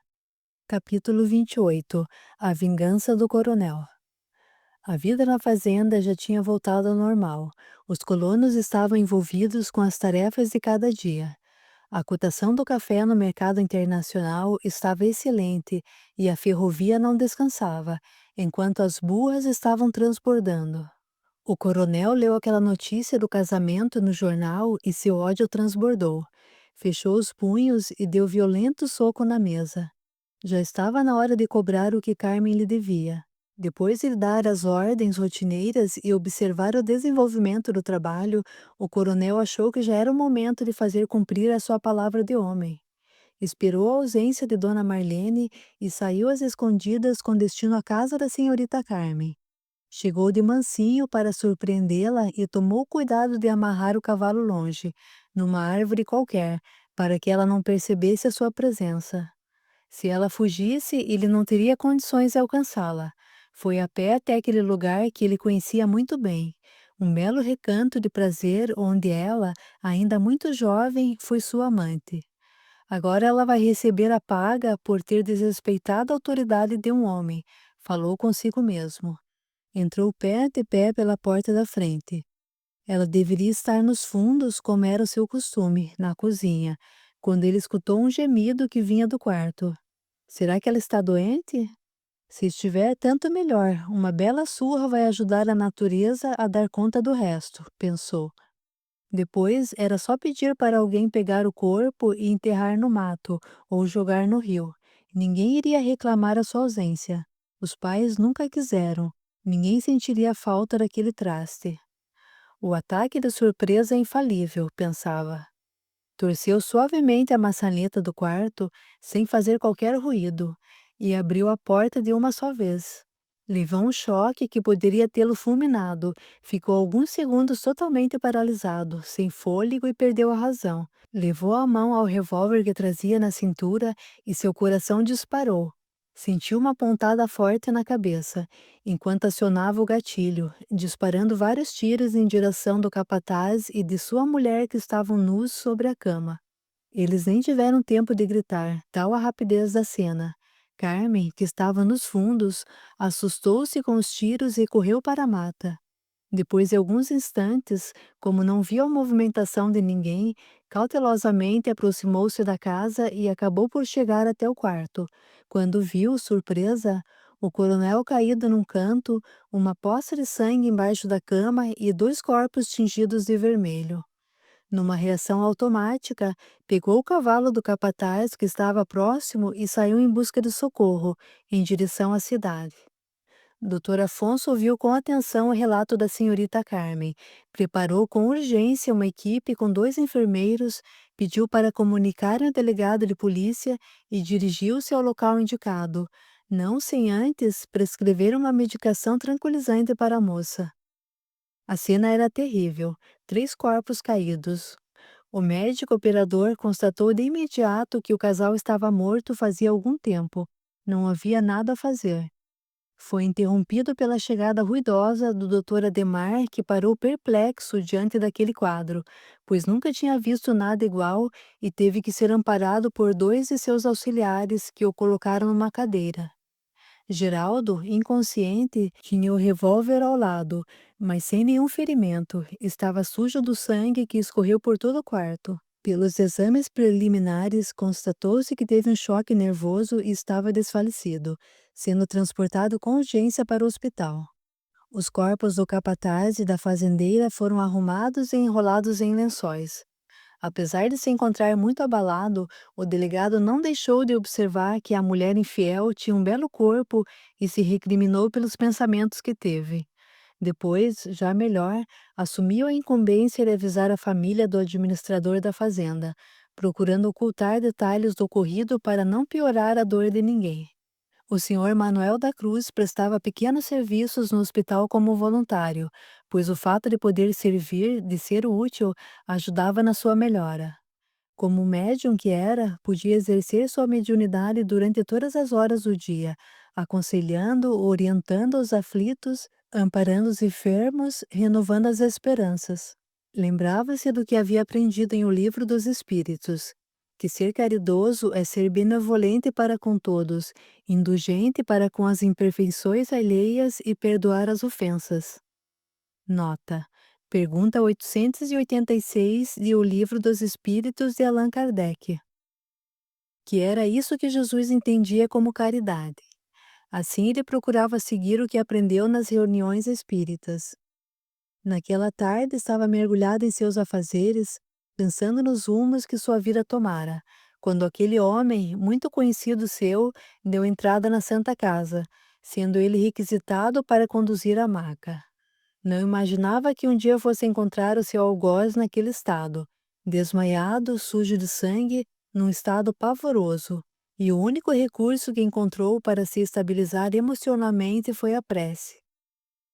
Capítulo 28. A vingança do coronel. A vida na fazenda já tinha voltado ao normal. Os colonos estavam envolvidos com as tarefas de cada dia. A cotação do café no mercado internacional estava excelente e a ferrovia não descansava, enquanto as burras estavam transbordando. O coronel leu aquela notícia do casamento no jornal e seu ódio transbordou. Fechou os punhos e deu violento soco na mesa. Já estava na hora de cobrar o que Carmen lhe devia. Depois de dar as ordens rotineiras e observar o desenvolvimento do trabalho, o coronel achou que já era o momento de fazer cumprir a sua palavra de homem. Esperou a ausência de Dona Marlene e saiu às escondidas com destino à casa da senhorita Carmen. Chegou de mansinho para surpreendê-la e tomou cuidado de amarrar o cavalo longe, numa árvore qualquer, para que ela não percebesse a sua presença. Se ela fugisse, ele não teria condições de alcançá-la. Foi a pé até aquele lugar que ele conhecia muito bem, um belo recanto de prazer onde ela, ainda muito jovem, foi sua amante. Agora ela vai receber a paga por ter desrespeitado a autoridade de um homem, falou consigo mesmo. Entrou pé ante pé pela porta da frente. Ela deveria estar nos fundos, como era o seu costume, na cozinha, quando ele escutou um gemido que vinha do quarto. Será que ela está doente? Se estiver, tanto melhor. Uma bela surra vai ajudar a natureza a dar conta do resto, pensou. Depois era só pedir para alguém pegar o corpo e enterrar no mato ou jogar no rio. Ninguém iria reclamar a sua ausência. Os pais nunca quiseram. Ninguém sentiria a falta daquele traste. O ataque de surpresa é infalível, pensava. Torceu suavemente a maçaneta do quarto, sem fazer qualquer ruído, e abriu a porta de uma só vez. Levou um choque que poderia tê-lo fulminado. Ficou alguns segundos totalmente paralisado, sem fôlego e perdeu a razão. Levou a mão ao revólver que trazia na cintura e seu coração disparou. Sentiu uma pontada forte na cabeça, enquanto acionava o gatilho, disparando vários tiros em direção do capataz e de sua mulher que estavam nus sobre a cama. Eles nem tiveram tempo de gritar, tal a rapidez da cena. Carmen, que estava nos fundos, assustou-se com os tiros e correu para a mata. Depois de alguns instantes, como não viu a movimentação de ninguém, cautelosamente aproximou-se da casa e acabou por chegar até o quarto. Quando viu, surpresa, o coronel caído num canto, uma poça de sangue embaixo da cama e dois corpos tingidos de vermelho. Numa reação automática, pegou o cavalo do capataz que estava próximo e saiu em busca de socorro, em direção à cidade. Dr. Afonso ouviu com atenção o relato da senhorita Carmen, preparou com urgência uma equipe com 2 enfermeiros, pediu para comunicar ao delegado de polícia e dirigiu-se ao local indicado, não sem antes prescrever uma medicação tranquilizante para a moça. A cena era terrível, 3 corpos caídos. O médico operador constatou de imediato que o casal estava morto fazia algum tempo. Não havia nada a fazer. Foi interrompido pela chegada ruidosa do Dr. Adhemar, que parou perplexo diante daquele quadro, pois nunca tinha visto nada igual e teve que ser amparado por 2 de seus auxiliares que o colocaram numa cadeira. Geraldo, inconsciente, tinha o revólver ao lado, mas sem nenhum ferimento, estava sujo do sangue que escorreu por todo o quarto. Pelos exames preliminares, constatou-se que teve um choque nervoso e estava desfalecido, sendo transportado com urgência para o hospital. Os corpos do capataz e da fazendeira foram arrumados e enrolados em lençóis. Apesar de se encontrar muito abalado, o delegado não deixou de observar que a mulher infiel tinha um belo corpo e se recriminou pelos pensamentos que teve. Depois, já melhor, assumiu a incumbência de avisar a família do administrador da fazenda, procurando ocultar detalhes do ocorrido para não piorar a dor de ninguém. O senhor Manuel da Cruz prestava pequenos serviços no hospital como voluntário, pois o fato de poder servir, de ser útil, ajudava na sua melhora. Como médium que era, podia exercer sua mediunidade durante todas as horas do dia, aconselhando, orientando os aflitos, amparando os enfermos, renovando as esperanças. Lembrava-se do que havia aprendido em O Livro dos Espíritos, que ser caridoso é ser benevolente para com todos, indulgente para com as imperfeições alheias e perdoar as ofensas. Nota: Pergunta 886 de O Livro dos Espíritos de Allan Kardec. Que era isso que Jesus entendia como caridade. Assim ele procurava seguir o que aprendeu nas reuniões espíritas. Naquela tarde estava mergulhado em seus afazeres, pensando nos rumos que sua vida tomara, quando aquele homem, muito conhecido seu, deu entrada na Santa Casa, sendo ele requisitado para conduzir a maca. Não imaginava que um dia fosse encontrar o seu algoz naquele estado, desmaiado, sujo de sangue, num estado pavoroso, e o único recurso que encontrou para se estabilizar emocionalmente foi a prece.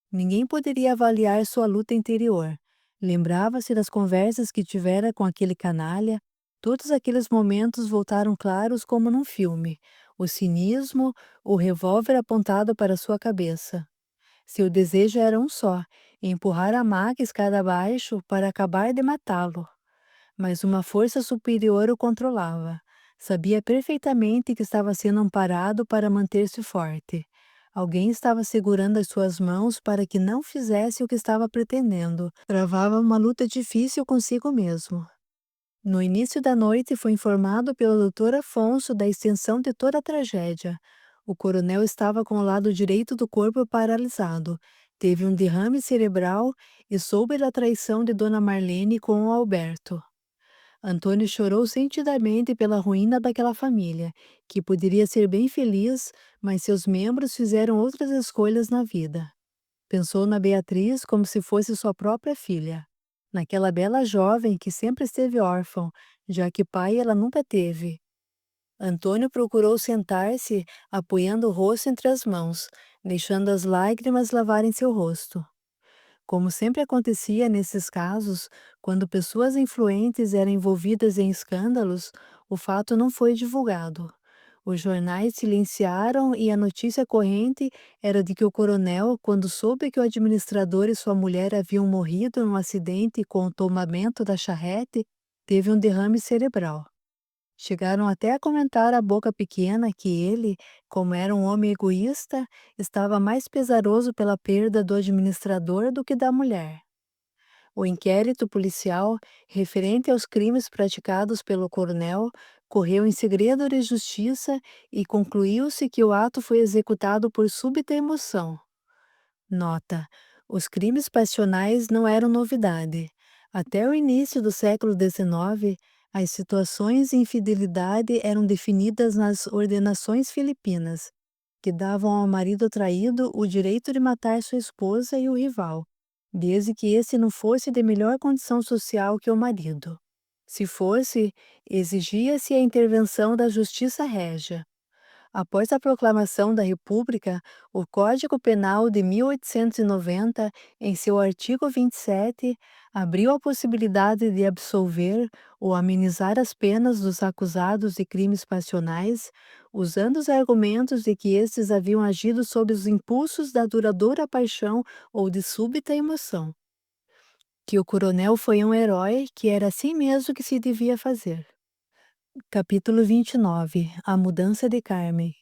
Ninguém poderia avaliar sua luta interior. Lembrava-se das conversas que tivera com aquele canalha. Todos aqueles momentos voltaram claros como num filme. O cinismo, o revólver apontado para sua cabeça. Seu desejo era um só: empurrar a maca escada abaixo para acabar de matá-lo. Mas uma força superior o controlava. Sabia perfeitamente que estava sendo amparado para manter-se forte. Alguém estava segurando as suas mãos para que não fizesse o que estava pretendendo. Travava uma luta difícil consigo mesmo. No início da noite foi informado pelo Dr. Afonso da extensão de toda a tragédia. O coronel estava com o lado direito do corpo paralisado. Teve um derrame cerebral e soube da traição de Dona Marlene com o Alberto. Antônio chorou sentidamente pela ruína daquela família, que poderia ser bem feliz, mas seus membros fizeram outras escolhas na vida. Pensou na Beatriz como se fosse sua própria filha, naquela bela jovem que sempre esteve órfã, já que pai ela nunca teve. Antônio procurou sentar-se, apoiando o rosto entre as mãos, deixando as lágrimas lavarem seu rosto. Como sempre acontecia nesses casos, quando pessoas influentes eram envolvidas em escândalos, o fato não foi divulgado. Os jornais silenciaram e a notícia corrente era de que o coronel, quando soube que o administrador e sua mulher haviam morrido num acidente com o tombamento da charrete, teve um derrame cerebral. Chegaram até a comentar à boca pequena que ele, como era um homem egoísta, estava mais pesaroso pela perda do administrador do que da mulher. O inquérito policial, referente aos crimes praticados pelo coronel, correu em segredo de justiça e concluiu-se que o ato foi executado por súbita emoção. Nota: os crimes passionais não eram novidade. Até o início do século XIX, as situações de infidelidade eram definidas nas ordenações filipinas, que davam ao marido traído o direito de matar sua esposa e o rival, desde que esse não fosse de melhor condição social que o marido. Se fosse, exigia-se a intervenção da justiça régia. Após a proclamação da República, o Código Penal de 1890, em seu artigo 27, abriu a possibilidade de absolver ou amenizar as penas dos acusados de crimes passionais, usando os argumentos de que estes haviam agido sob os impulsos da duradoura paixão ou de súbita emoção. Que o coronel foi um herói, que era assim mesmo que se devia fazer. Capítulo 29. A mudança de Carmen.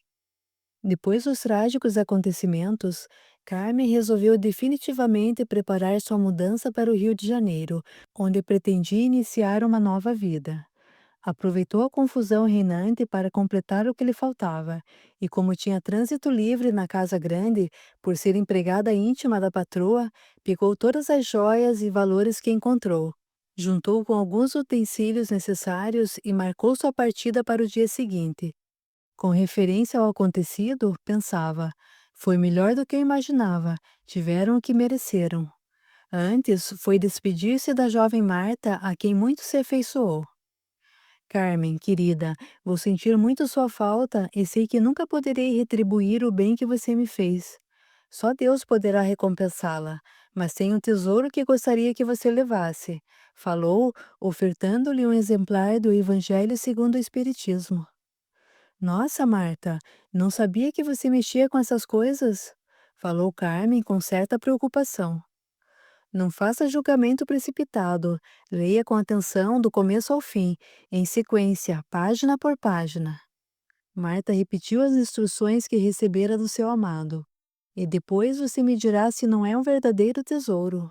Depois dos trágicos acontecimentos, Carmen resolveu definitivamente preparar sua mudança para o Rio de Janeiro, onde pretendia iniciar uma nova vida. Aproveitou a confusão reinante para completar o que lhe faltava, e como tinha trânsito livre na casa grande, por ser empregada íntima da patroa, pegou todas as joias e valores que encontrou. Juntou com alguns utensílios necessários e marcou sua partida para o dia seguinte. Com referência ao acontecido, pensava: foi melhor do que eu imaginava, tiveram o que mereceram. Antes, foi despedir-se da jovem Marta, a quem muito se afeiçoou. Carmen, querida, vou sentir muito sua falta e sei que nunca poderei retribuir o bem que você me fez. Só Deus poderá recompensá-la, mas tem um tesouro que gostaria que você levasse. Falou, ofertando-lhe um exemplar do Evangelho segundo o Espiritismo. Nossa, Marta, não sabia que você mexia com essas coisas? Falou Carmen com certa preocupação. Não faça julgamento precipitado. Leia com atenção do começo ao fim, em sequência, página por página. Marta repetiu as instruções que recebera do seu amado. E depois você me dirá se não é um verdadeiro tesouro.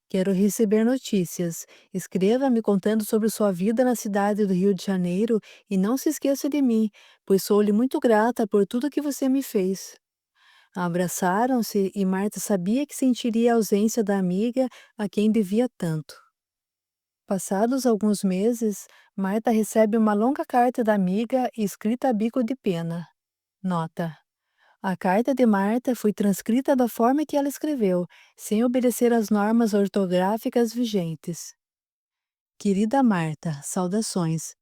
Quero receber notícias. Escreva-me contando sobre sua vida na cidade do Rio de Janeiro e não se esqueça de mim, pois sou-lhe muito grata por tudo que você me fez. Abraçaram-se e Marta sabia que sentiria a ausência da amiga a quem devia tanto. Passados alguns meses, Marta recebe uma longa carta da amiga escrita a bico de pena. Nota: a carta de Marta foi transcrita da forma que ela escreveu, sem obedecer às normas ortográficas vigentes. Querida Marta, saudações.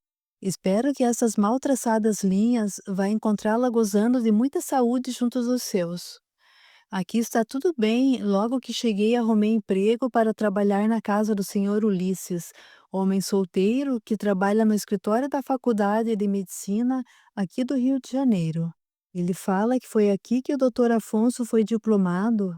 Espero que essas mal traçadas linhas vá encontrá-la gozando de muita saúde junto dos seus. Aqui está tudo bem, logo que cheguei arrumei emprego para trabalhar na casa do senhor Ulisses, homem solteiro que trabalha no escritório da Faculdade de Medicina aqui do Rio de Janeiro. Ele fala que foi aqui que o doutor Afonso foi diplomado.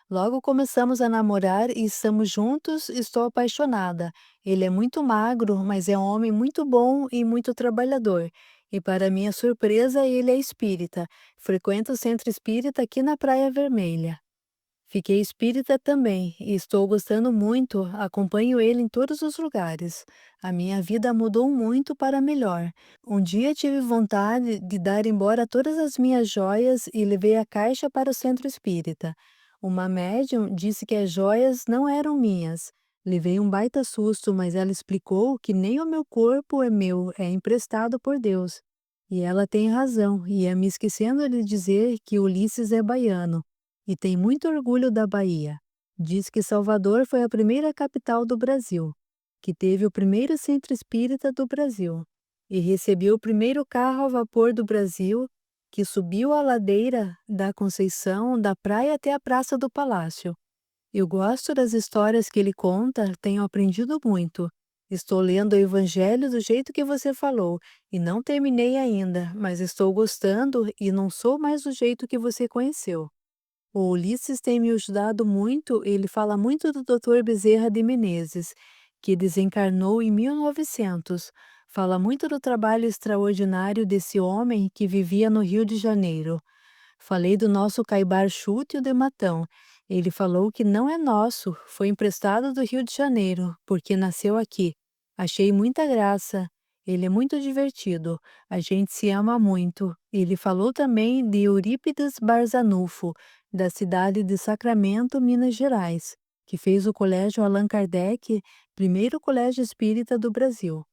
Logo começamos a namorar e estamos juntos, estou apaixonada. Ele é muito magro, mas é um homem muito bom e muito trabalhador. E para minha surpresa, ele é espírita. Frequenta o centro espírita aqui na Praia Vermelha. Fiquei espírita também e estou gostando muito, acompanho ele em todos os lugares. A minha vida mudou muito para melhor. Um dia tive vontade de dar embora todas as minhas joias e levei a caixa para o centro espírita. Uma médium disse que as joias não eram minhas. Levei um baita susto, mas ela explicou que nem o meu corpo é meu, é emprestado por Deus. E ela tem razão, ia me esquecendo de dizer que Ulisses é baiano e tem muito orgulho da Bahia. Diz que Salvador foi a primeira capital do Brasil, que teve o primeiro centro espírita do Brasil e recebeu o primeiro carro a vapor do Brasil, que subiu a ladeira da Conceição, da praia até a Praça do Palácio. Eu gosto das histórias que ele conta, tenho aprendido muito. Estou lendo o Evangelho do jeito que você falou e não terminei ainda, mas estou gostando e não sou mais do jeito que você conheceu. O Ulisses tem me ajudado muito, ele fala muito do Dr. Bezerra de Menezes, que desencarnou em 1900. Fala muito do trabalho extraordinário desse homem que vivia no Rio de Janeiro. Falei do nosso Caibar Chútil de Matão. Ele falou que não é nosso, foi emprestado do Rio de Janeiro, porque nasceu aqui. Achei muita graça. Ele é muito divertido. A gente se ama muito. Ele falou também de Eurípides Barzanufo, da cidade de Sacramento, Minas Gerais, que fez o Colégio Allan Kardec, primeiro colégio espírita do Brasil.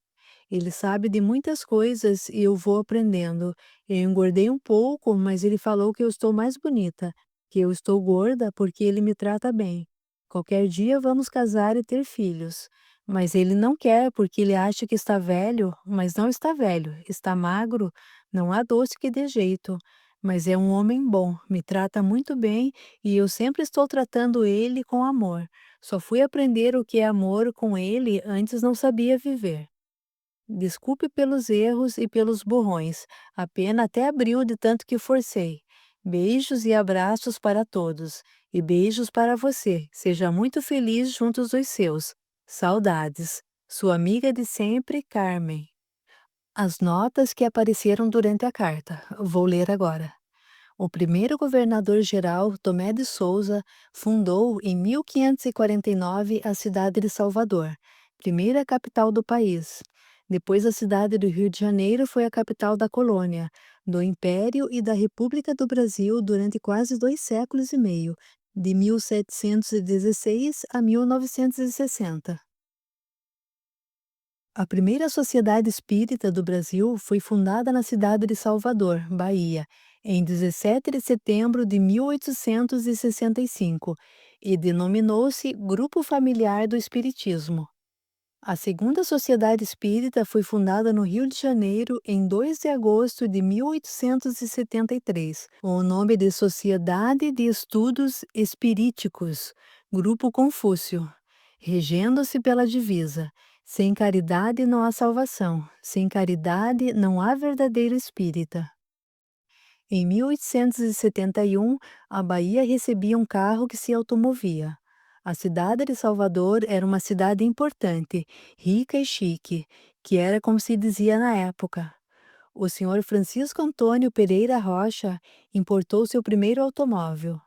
Ele sabe de muitas coisas e eu vou aprendendo. Eu engordei um pouco, mas ele falou que eu estou mais bonita, que eu estou gorda porque ele me trata bem. Qualquer dia vamos casar e ter filhos. Mas ele não quer porque ele acha que está velho, mas não está velho, está magro, não há doce que dê jeito. Mas é um homem bom, me trata muito bem e eu sempre estou tratando ele com amor. Só fui aprender o que é amor com ele, antes não sabia viver. Desculpe pelos erros e pelos borrões. A pena até abriu de tanto que forcei. Beijos e abraços para todos. E beijos para você. Seja muito feliz juntos dos seus. Saudades. Sua amiga de sempre, Carmen. As notas que apareceram durante a carta. Vou ler agora. O primeiro governador-geral, Tomé de Souza, fundou em 1549 a cidade de Salvador, primeira capital do país. Depois, a cidade do Rio de Janeiro foi a capital da colônia, do Império e da República do Brasil durante quase 2 séculos e meio, de 1716 a 1960. A primeira sociedade espírita do Brasil foi fundada na cidade de Salvador, Bahia, em 17 de setembro de 1865 e denominou-se Grupo Familiar do Espiritismo. A segunda sociedade espírita foi fundada no Rio de Janeiro em 2 de agosto de 1873, com o nome de Sociedade de Estudos Espiríticos, Grupo Confúcio, regendo-se pela divisa: sem caridade não há salvação, sem caridade não há verdadeiro espírita. Em 1871, a Bahia recebia um carro que se automovia. A cidade de Salvador era uma cidade importante, rica e chique, que era como se dizia na época. O senhor Francisco Antônio Pereira Rocha importou seu primeiro automóvel.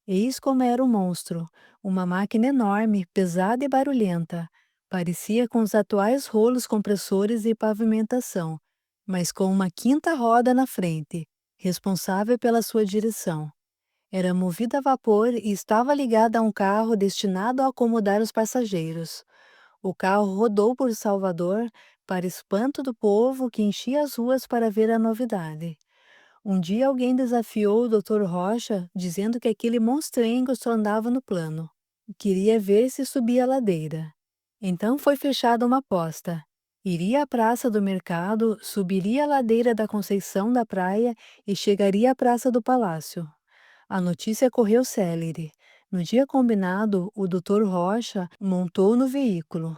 Eis como era o monstro, uma máquina enorme, pesada e barulhenta. Parecia com os atuais rolos compressores e pavimentação, mas com uma quinta roda na frente, responsável pela sua direção. Era movida a vapor e estava ligada a um carro destinado a acomodar os passageiros. O carro rodou por Salvador, para espanto do povo que enchia as ruas para ver a novidade. Um dia alguém desafiou o Dr. Rocha, dizendo que aquele monstrengo só andava no plano. Queria ver se subia a ladeira. Então foi fechada uma aposta. Iria à Praça do Mercado, subiria a ladeira da Conceição da Praia e chegaria à Praça do Palácio. A notícia correu célere. No dia combinado, o Dr. Rocha montou no veículo.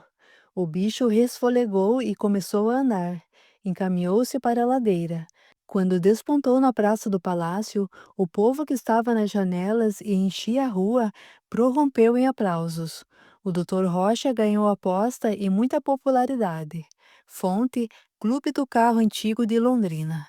O bicho resfolegou e começou a andar. Encaminhou-se para a ladeira. Quando despontou na praça do palácio, o povo que estava nas janelas e enchia a rua prorrompeu em aplausos. O Dr. Rocha ganhou a aposta e muita popularidade. Fonte: Clube do Carro Antigo de Londrina.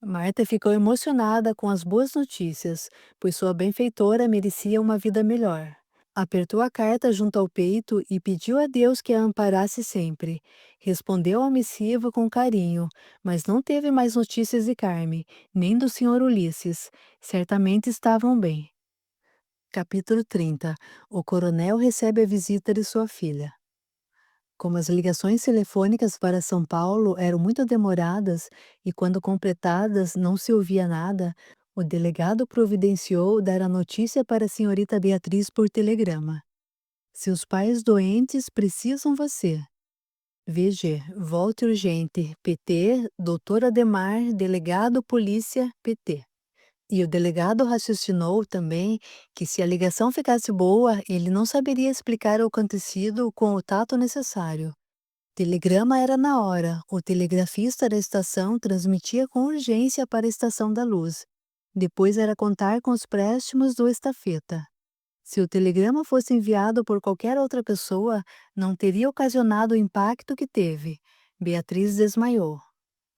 Marta ficou emocionada com as boas notícias, pois sua benfeitora merecia uma vida melhor. Apertou a carta junto ao peito e pediu a Deus que a amparasse sempre. Respondeu ao missivo com carinho, mas não teve mais notícias de Carme, nem do senhor Ulisses. Certamente estavam bem. Capítulo 30. O coronel recebe a visita de sua filha. Como as ligações telefônicas para São Paulo eram muito demoradas e, quando completadas, não se ouvia nada, o delegado providenciou dar a notícia para a senhorita Beatriz por telegrama. Seus pais doentes precisam você. VG, volte urgente. PT, Dr. Ademar, delegado Polícia, PT. E o delegado raciocinou também que, se a ligação ficasse boa, ele não saberia explicar o acontecido com o tato necessário. Telegrama era na hora. O telegrafista da estação transmitia com urgência para a Estação da Luz. Depois era contar com os préstimos do estafeta. Se o telegrama fosse enviado por qualquer outra pessoa, não teria ocasionado o impacto que teve. Beatriz desmaiou.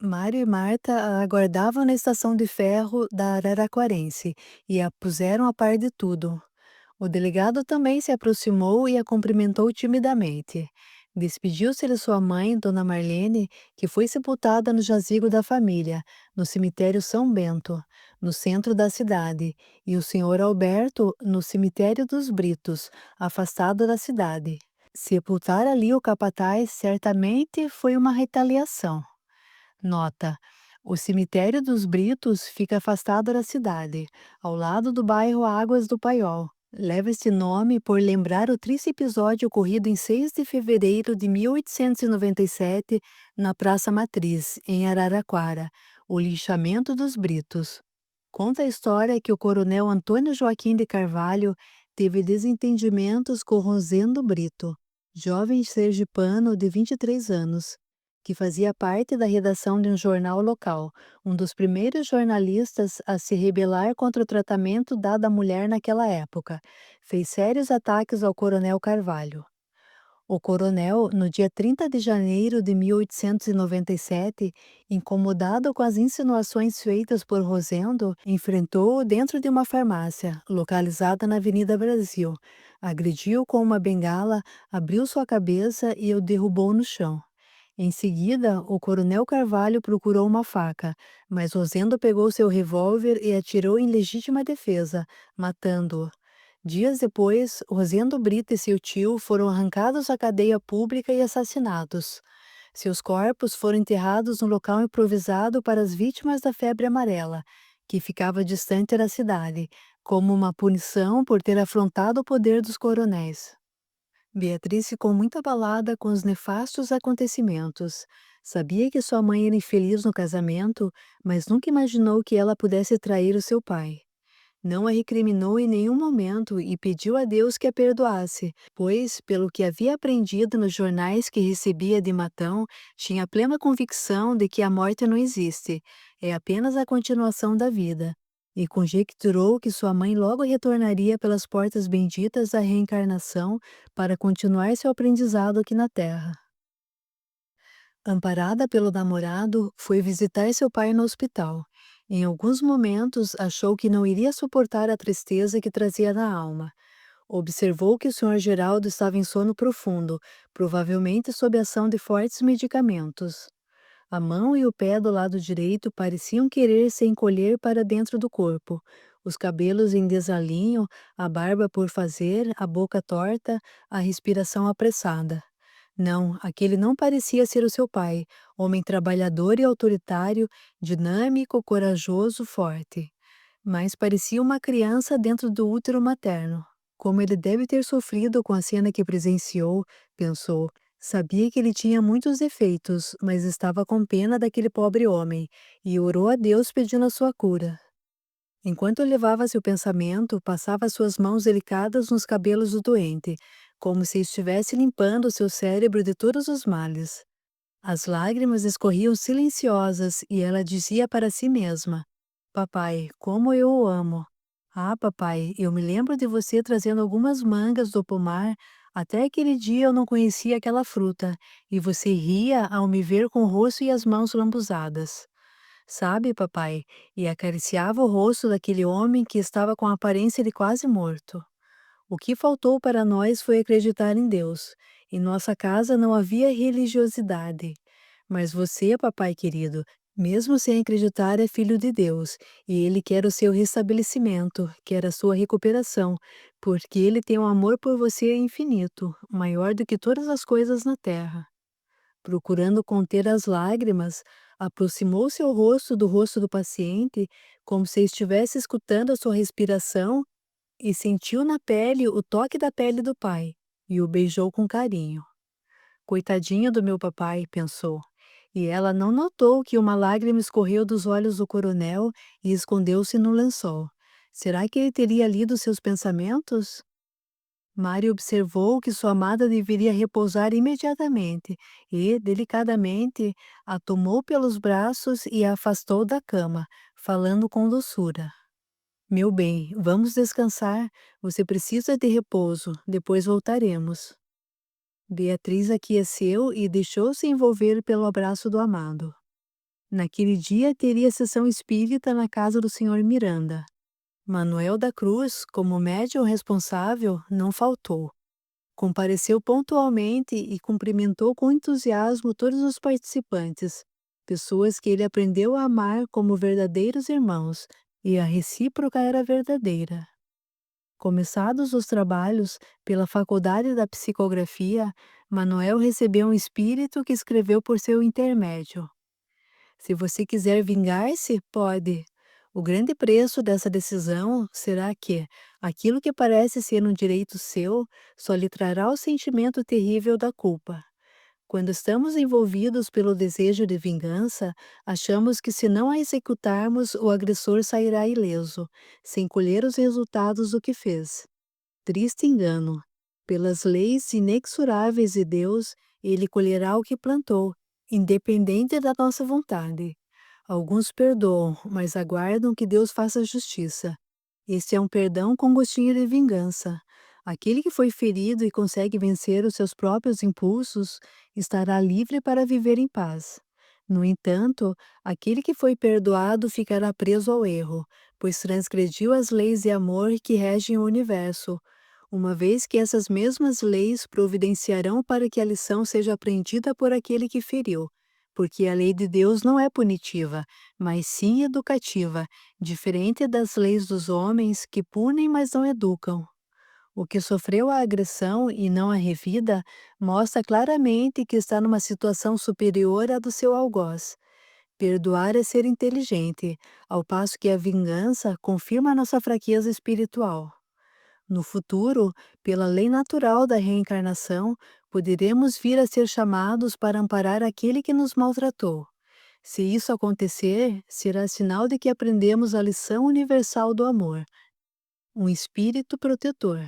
Mário e Marta a aguardavam na estação de ferro da Araraquarense e a puseram a par de tudo. O delegado também se aproximou e a cumprimentou timidamente. Despediu-se de sua mãe, Dona Marlene, que foi sepultada no jazigo da família, no cemitério São Bento, no centro da cidade, e o senhor Alberto no cemitério dos Britos, afastado da cidade. Sepultar ali o capataz certamente foi uma retaliação. Nota: o cemitério dos Britos fica afastado da cidade, ao lado do bairro Águas do Paiol. Leva este nome por lembrar o triste episódio ocorrido em 6 de fevereiro de 1897 na Praça Matriz, em Araraquara, o linchamento dos Britos. Conta a história que o coronel Antônio Joaquim de Carvalho teve desentendimentos com Rosendo Brito, jovem sergipano de 23 anos, que fazia parte da redação de um jornal local, um dos primeiros jornalistas a se rebelar contra o tratamento dado à mulher naquela época. Fez sérios ataques ao coronel Carvalho. O coronel, no dia 30 de janeiro de 1897, incomodado com as insinuações feitas por Rosendo, enfrentou-o dentro de uma farmácia, localizada na Avenida Brasil, agrediu-o com uma bengala, abriu sua cabeça e o derrubou no chão. Em seguida, o coronel Carvalho procurou uma faca, mas Rosendo pegou seu revólver e atirou em legítima defesa, matando-o. Dias depois, Rosendo Brito e seu tio foram arrancados à cadeia pública e assassinados. Seus corpos foram enterrados no local improvisado para as vítimas da febre amarela, que ficava distante da cidade, como uma punição por ter afrontado o poder dos coronéis. Beatriz ficou muito abalada com os nefastos acontecimentos. Sabia que sua mãe era infeliz no casamento, mas nunca imaginou que ela pudesse trair o seu pai. Não a recriminou em nenhum momento e pediu a Deus que a perdoasse, pois, pelo que havia aprendido nos jornais que recebia de Matão, tinha plena convicção de que a morte não existe, é apenas a continuação da vida. e conjecturou que sua mãe logo retornaria pelas portas benditas da reencarnação para continuar seu aprendizado aqui na Terra. Amparada pelo namorado, foi visitar seu pai no hospital. Em alguns momentos, achou que não iria suportar a tristeza que trazia na alma. Observou que o Sr. Geraldo estava em sono profundo, provavelmente sob a ação de fortes medicamentos. A mão e o pé do lado direito pareciam querer se encolher para dentro do corpo. Os cabelos em desalinho, a barba por fazer, a boca torta, a respiração apressada. Não, aquele não parecia ser o seu pai, homem trabalhador e autoritário, dinâmico, corajoso, forte. Mas parecia uma criança dentro do útero materno. Como ele deve ter sofrido com a cena que presenciou, pensou. Sabia que ele tinha muitos defeitos, mas estava com pena daquele pobre homem e orou a Deus pedindo a sua cura. Enquanto levava seu pensamento, passava suas mãos delicadas nos cabelos do doente, como se estivesse limpando seu cérebro de todos os males. As lágrimas escorriam silenciosas e ela dizia para si mesma: Papai, como eu o amo! Ah, papai, eu me lembro de você trazendo algumas mangas do pomar. Até aquele dia eu não conhecia aquela fruta, e você ria ao me ver com o rosto e as mãos lambuzadas. Sabe, papai, e acariciava o rosto daquele homem que estava com a aparência de quase morto. O que faltou para nós foi acreditar em Deus. Em nossa casa não havia religiosidade. Mas você, papai querido, mesmo sem acreditar, é filho de Deus, e Ele quer o seu restabelecimento, quer a sua recuperação, porque Ele tem um amor por você infinito, maior do que todas as coisas na terra. Procurando conter as lágrimas, aproximou seu rosto do rosto do paciente, como se estivesse escutando a sua respiração, e sentiu na pele o toque da pele do pai, e o beijou com carinho. Coitadinho do meu papai, pensou. E ela não notou que uma lágrima escorreu dos olhos do coronel e escondeu-se no lençol. Será que ele teria lido seus pensamentos? Mário observou que sua amada deveria repousar imediatamente e, delicadamente, a tomou pelos braços e a afastou da cama, falando com doçura. Meu bem, vamos descansar. Você precisa de repouso, depois voltaremos. Beatriz aqueceu e deixou-se envolver pelo abraço do amado. Naquele dia teria sessão espírita na casa do Sr. Miranda. Manuel da Cruz, como médium responsável, não faltou. Compareceu pontualmente e cumprimentou com entusiasmo todos os participantes, pessoas que ele aprendeu a amar como verdadeiros irmãos, e a recíproca era verdadeira. Começados os trabalhos pela Faculdade da Psicografia, Manuel recebeu um espírito que escreveu por seu intermédio. Se você quiser vingar-se, pode. O grande preço dessa decisão será que aquilo que parece ser um direito seu só lhe trará o sentimento terrível da culpa. Quando estamos envolvidos pelo desejo de vingança, achamos que se não a executarmos, o agressor sairá ileso, sem colher os resultados do que fez. Triste engano. Pelas leis inexoráveis de Deus, ele colherá o que plantou, independente da nossa vontade. Alguns perdoam, mas aguardam que Deus faça justiça. Este é um perdão com gostinho de vingança. Aquele que foi ferido e consegue vencer os seus próprios impulsos estará livre para viver em paz. No entanto, aquele que foi perdoado ficará preso ao erro, pois transgrediu as leis de amor que regem o universo, uma vez que essas mesmas leis providenciarão para que a lição seja aprendida por aquele que feriu, porque a lei de Deus não é punitiva, mas sim educativa, diferente das leis dos homens que punem, mas não educam. O que sofreu a agressão e não a revida mostra claramente que está numa situação superior à do seu algoz. Perdoar é ser inteligente, ao passo que a vingança confirma a nossa fraqueza espiritual. No futuro, pela lei natural da reencarnação, poderemos vir a ser chamados para amparar aquele que nos maltratou. Se isso acontecer, será sinal de que aprendemos a lição universal do amor, um espírito protetor.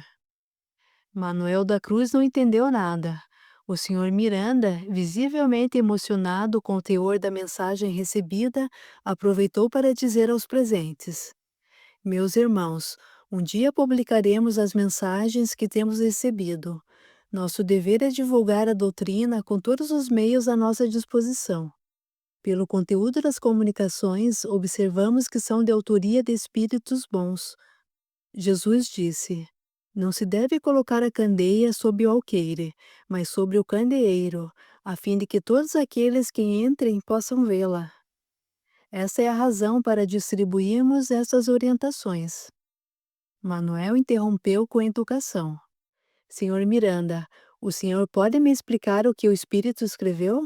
Manuel da Cruz não entendeu nada. O Sr. Miranda, visivelmente emocionado com o teor da mensagem recebida, aproveitou para dizer aos presentes: Meus irmãos, um dia publicaremos as mensagens que temos recebido. Nosso dever é divulgar a doutrina com todos os meios à nossa disposição. Pelo conteúdo das comunicações, observamos que são de autoria de espíritos bons. Jesus disse: Não se deve colocar a candeia sob o alqueire, mas sobre o candeeiro, a fim de que todos aqueles que entrem possam vê-la. Essa é a razão para distribuirmos essas orientações. Manuel interrompeu com educação. Senhor Miranda, o senhor pode me explicar o que o espírito escreveu?